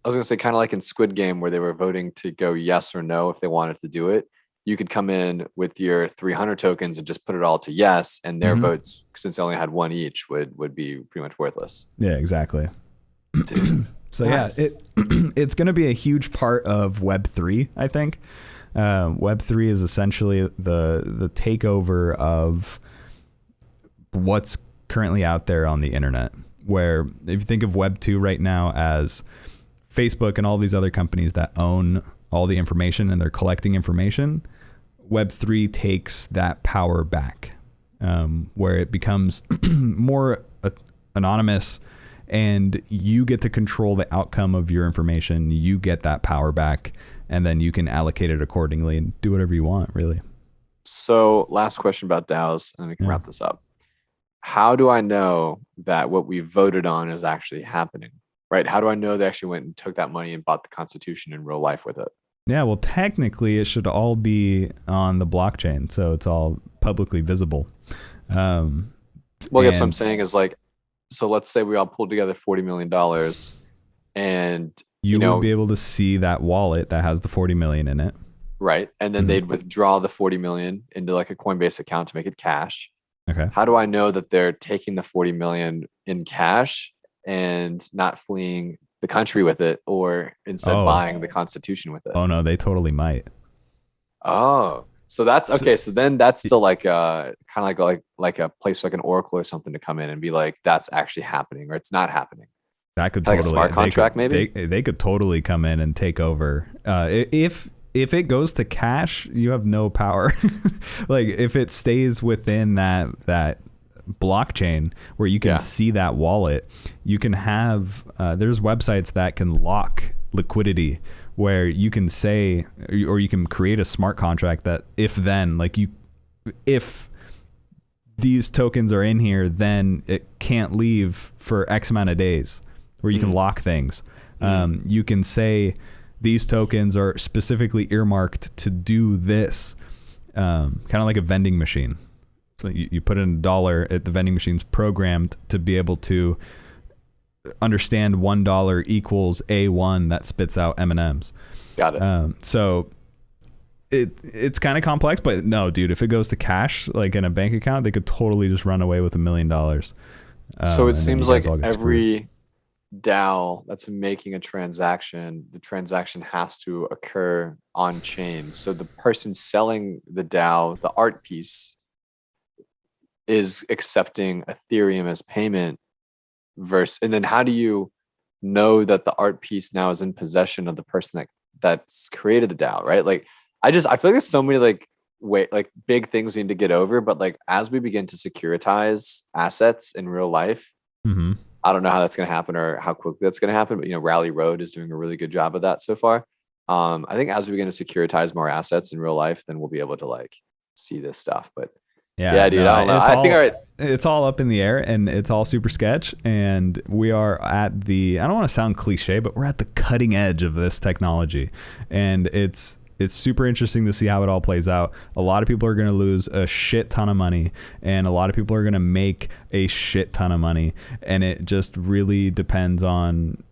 Speaker 2: I was gonna say kind of like in Squid Game, where they were voting to go yes or no if they wanted to do it. You could come in with your 300 tokens and just put it all to yes, and their votes, since they only had one each, would be pretty much worthless.
Speaker 1: Yeah, exactly. So
Speaker 2: nice.
Speaker 1: Yeah, it's going to be a huge part of Web3, I think. Web3 is essentially the takeover of what's currently out there on the internet. Where if you think of Web2 right now as Facebook and all these other companies that own all the information and they're collecting information, Web3 takes that power back, where it becomes more anonymous and you get to control the outcome of your information. You get that power back and then you can allocate it accordingly and do whatever you want, really.
Speaker 2: So last question about DAOs, and we can wrap this up. How do I know that what we voted on is actually happening, right? How do I know they actually went and took that money and bought the Constitution in real life with it?
Speaker 1: Yeah, well, technically, it should all be on the blockchain, so it's all publicly visible.
Speaker 2: Well, I guess what I'm saying is like, so let's say we all pulled together $40 million, and
Speaker 1: you would be able to see that wallet that has the 40 million in it,
Speaker 2: right? And then they'd withdraw the 40 million into like a Coinbase account to make it cash.
Speaker 1: Okay.
Speaker 2: How do I know that they're taking the 40 million in cash and not fleeing the country with it, or instead buying the Constitution with it?
Speaker 1: Oh no, they totally might.
Speaker 2: Oh, so that's okay. So then that's still like kind of like a place like an Oracle or something to come in and be like, that's actually happening, or it's not happening.
Speaker 1: That could
Speaker 2: like
Speaker 1: totally,
Speaker 2: a smart contract, maybe
Speaker 1: they could totally come in and take over. If it goes to cash, you have no power. Like if it stays within that blockchain where you can see that wallet, you can have there's websites that can lock liquidity, where you can say, or you can create a smart contract that if these tokens are in here, then it can't leave for X amount of days, where you can lock things. You can say these tokens are specifically earmarked to do this, kind of like a vending machine. So you put in $1, the vending machine's programmed to be able to understand $1 equals A1 that spits out M&Ms.
Speaker 2: Got it.
Speaker 1: So it's kind of complex, but no, dude, if it goes to cash, like in a bank account, they could totally just run away with $1 million.
Speaker 2: So it seems like every DAO that's making a transaction, the transaction has to occur on chain. So the person selling the DAO, the art piece, is accepting Ethereum as payment versus, and then how do you know that the art piece now is in possession of the person that's created the DAO, right? Like I feel like there's so many like big things we need to get over, but like as we begin to securitize assets in real life,
Speaker 1: Mm-hmm.
Speaker 2: I don't know how that's going to happen or how quickly that's going to happen, but Rally Road is doing a really good job of that so far. I think as we begin to securitize more assets in real life, then we'll be able to like see this stuff. But
Speaker 1: Yeah,
Speaker 2: yeah, dude,
Speaker 1: no,
Speaker 2: I don't know. I think all right.
Speaker 1: it's all up in the air and it's all super sketch. And we are at the, I don't want to sound cliche, but we're at the cutting edge of this technology. And it's super interesting to see how it all plays out. A lot of people are going to lose a shit ton of money and a lot of people are going to make a shit ton of money. And it just really depends on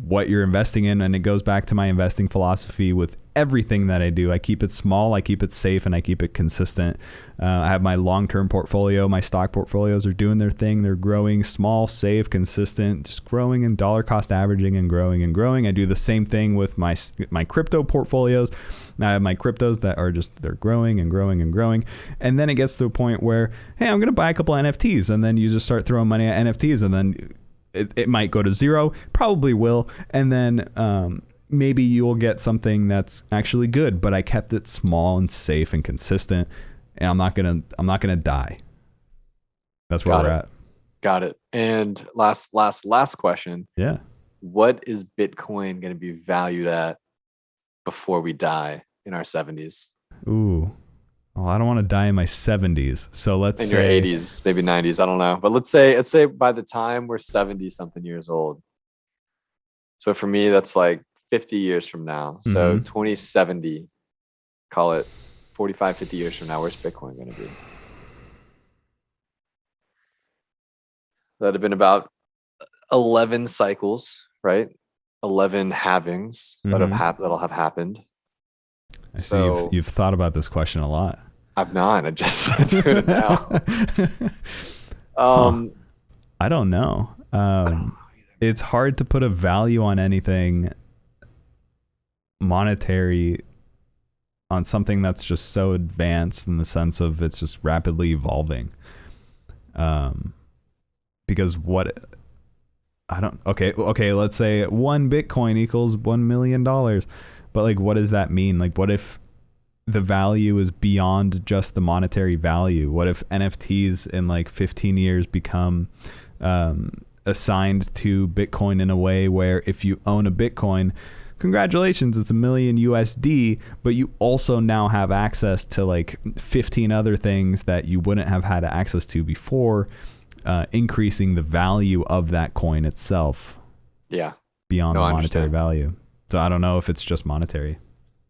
Speaker 1: what you're investing in. And it goes back to my investing philosophy with everything that I do. I keep it small, I keep it safe, and I keep it consistent. I have my long-term portfolio. My stock portfolios are doing their thing. They're growing, small, safe, consistent, just growing and dollar cost averaging and growing and growing. I do the same thing with my crypto portfolios. I have my cryptos that are just, they're growing and growing and growing. And then it gets to a point where, hey, I'm going to buy a couple NFTs. And then you just start throwing money at NFTs and then it might go to zero, probably will. And then maybe you'll get something that's actually good, but I kept it small and safe and consistent. And I'm not gonna die. That's where we're at.
Speaker 2: Got it. And last question.
Speaker 1: Yeah.
Speaker 2: What is Bitcoin going to be valued at before we die in our 70s?
Speaker 1: Ooh. Well, I don't want to die in my 70s. So let's
Speaker 2: in
Speaker 1: say
Speaker 2: your 80s, maybe 90s. I don't know. But let's say by the time we're 70 something years old. So for me, that's like 50 years from now. So 2070, call it 45, 50 years from now, where's Bitcoin going to be? That'd have been about 11 cycles, right? 11 halvings that'll have happened.
Speaker 1: I see you've thought about this question a lot.
Speaker 2: I'm not. I just doing it now.
Speaker 1: I don't know. It's hard to put a value on anything monetary on something that's just so advanced in the sense of it's just rapidly evolving. Because let's say 1 Bitcoin equals $1 million. But like, what does that mean? Like, what if the value is beyond just the monetary value? What if NFTs in like 15 years become assigned to Bitcoin in a way where if you own a Bitcoin, congratulations, it's $1 million USD, but you also now have access to like 15 other things that you wouldn't have had access to before, increasing the value of that coin itself.
Speaker 2: Yeah.
Speaker 1: Beyond the monetary value. So I don't know if it's just monetary.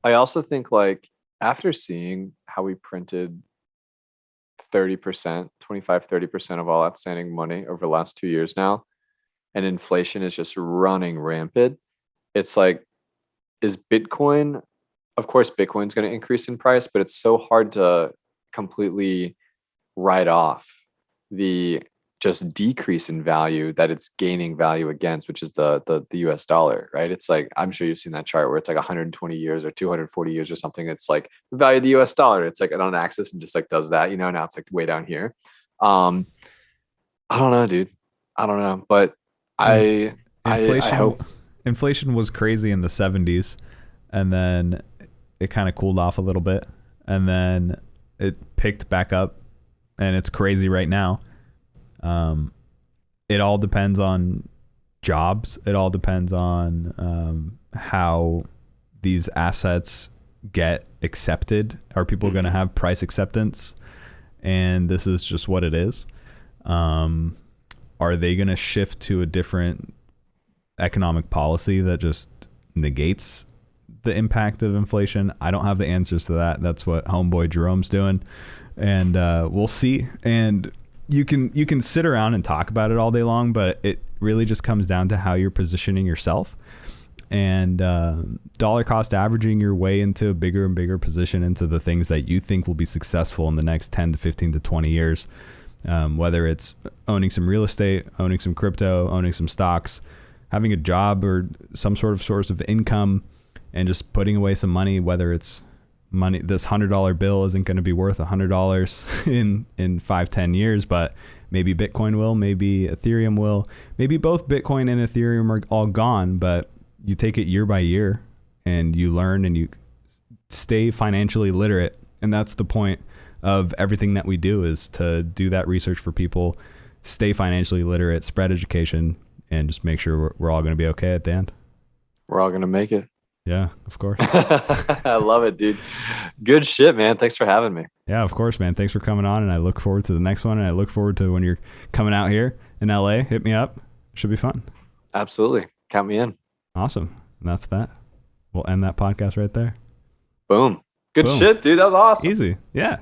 Speaker 2: I also think like after seeing how we printed 30%, 25, 30% of all outstanding money over the last 2 years now, and inflation is just running rampant, it's like, is Bitcoin, of course, Bitcoin's going to increase in price, but it's so hard to completely write off the just decrease in value that it's gaining value against, which is the US dollar, right? It's like, I'm sure you've seen that chart where it's like 120 years or 240 years or something. It's like the value of the US dollar. It's like on axis and just like does that, now it's like way down here. I don't know, dude. I don't know, but I hope
Speaker 1: inflation was crazy in the 70s and then it kind of cooled off a little bit and then it picked back up and it's crazy right now. It all depends on jobs. It all depends on how these assets get accepted. Are people going to have price acceptance? And this is just what it is. Are they going to shift to a different economic policy that just negates the impact of inflation? I don't have the answers to that. That's what homeboy Jerome's doing. And we'll see. And you can sit around and talk about it all day long, but it really just comes down to how you're positioning yourself and dollar cost averaging your way into a bigger and bigger position into the things that you think will be successful in the next 10 to 15 to 20 years. Whether it's owning some real estate, owning some crypto, owning some stocks, having a job or some sort of source of income and just putting away some money, whether it's money, this $100 bill isn't going to be worth $100 in 5-10 years, but maybe Bitcoin will, maybe Ethereum will, maybe both Bitcoin and Ethereum are all gone, but you take it year by year and you learn and you stay financially literate. And that's the point of everything that we do, is to do that research for people, stay financially literate, spread education, and just make sure we're all going to be okay at the end.
Speaker 2: We're all going to make it.
Speaker 1: Yeah, of course.
Speaker 2: I love it, dude. Good shit, man. Thanks for having me.
Speaker 1: Yeah, of course, man. Thanks for coming on, and I look forward to the next one, and I look forward to when you're coming out here in LA. Hit me up. Should be fun.
Speaker 2: Absolutely. Count me in.
Speaker 1: Awesome. And that's that. We'll end that podcast right there.
Speaker 2: Boom. Good
Speaker 1: Boom.
Speaker 2: shit, dude. That was awesome.
Speaker 1: Easy. Yeah.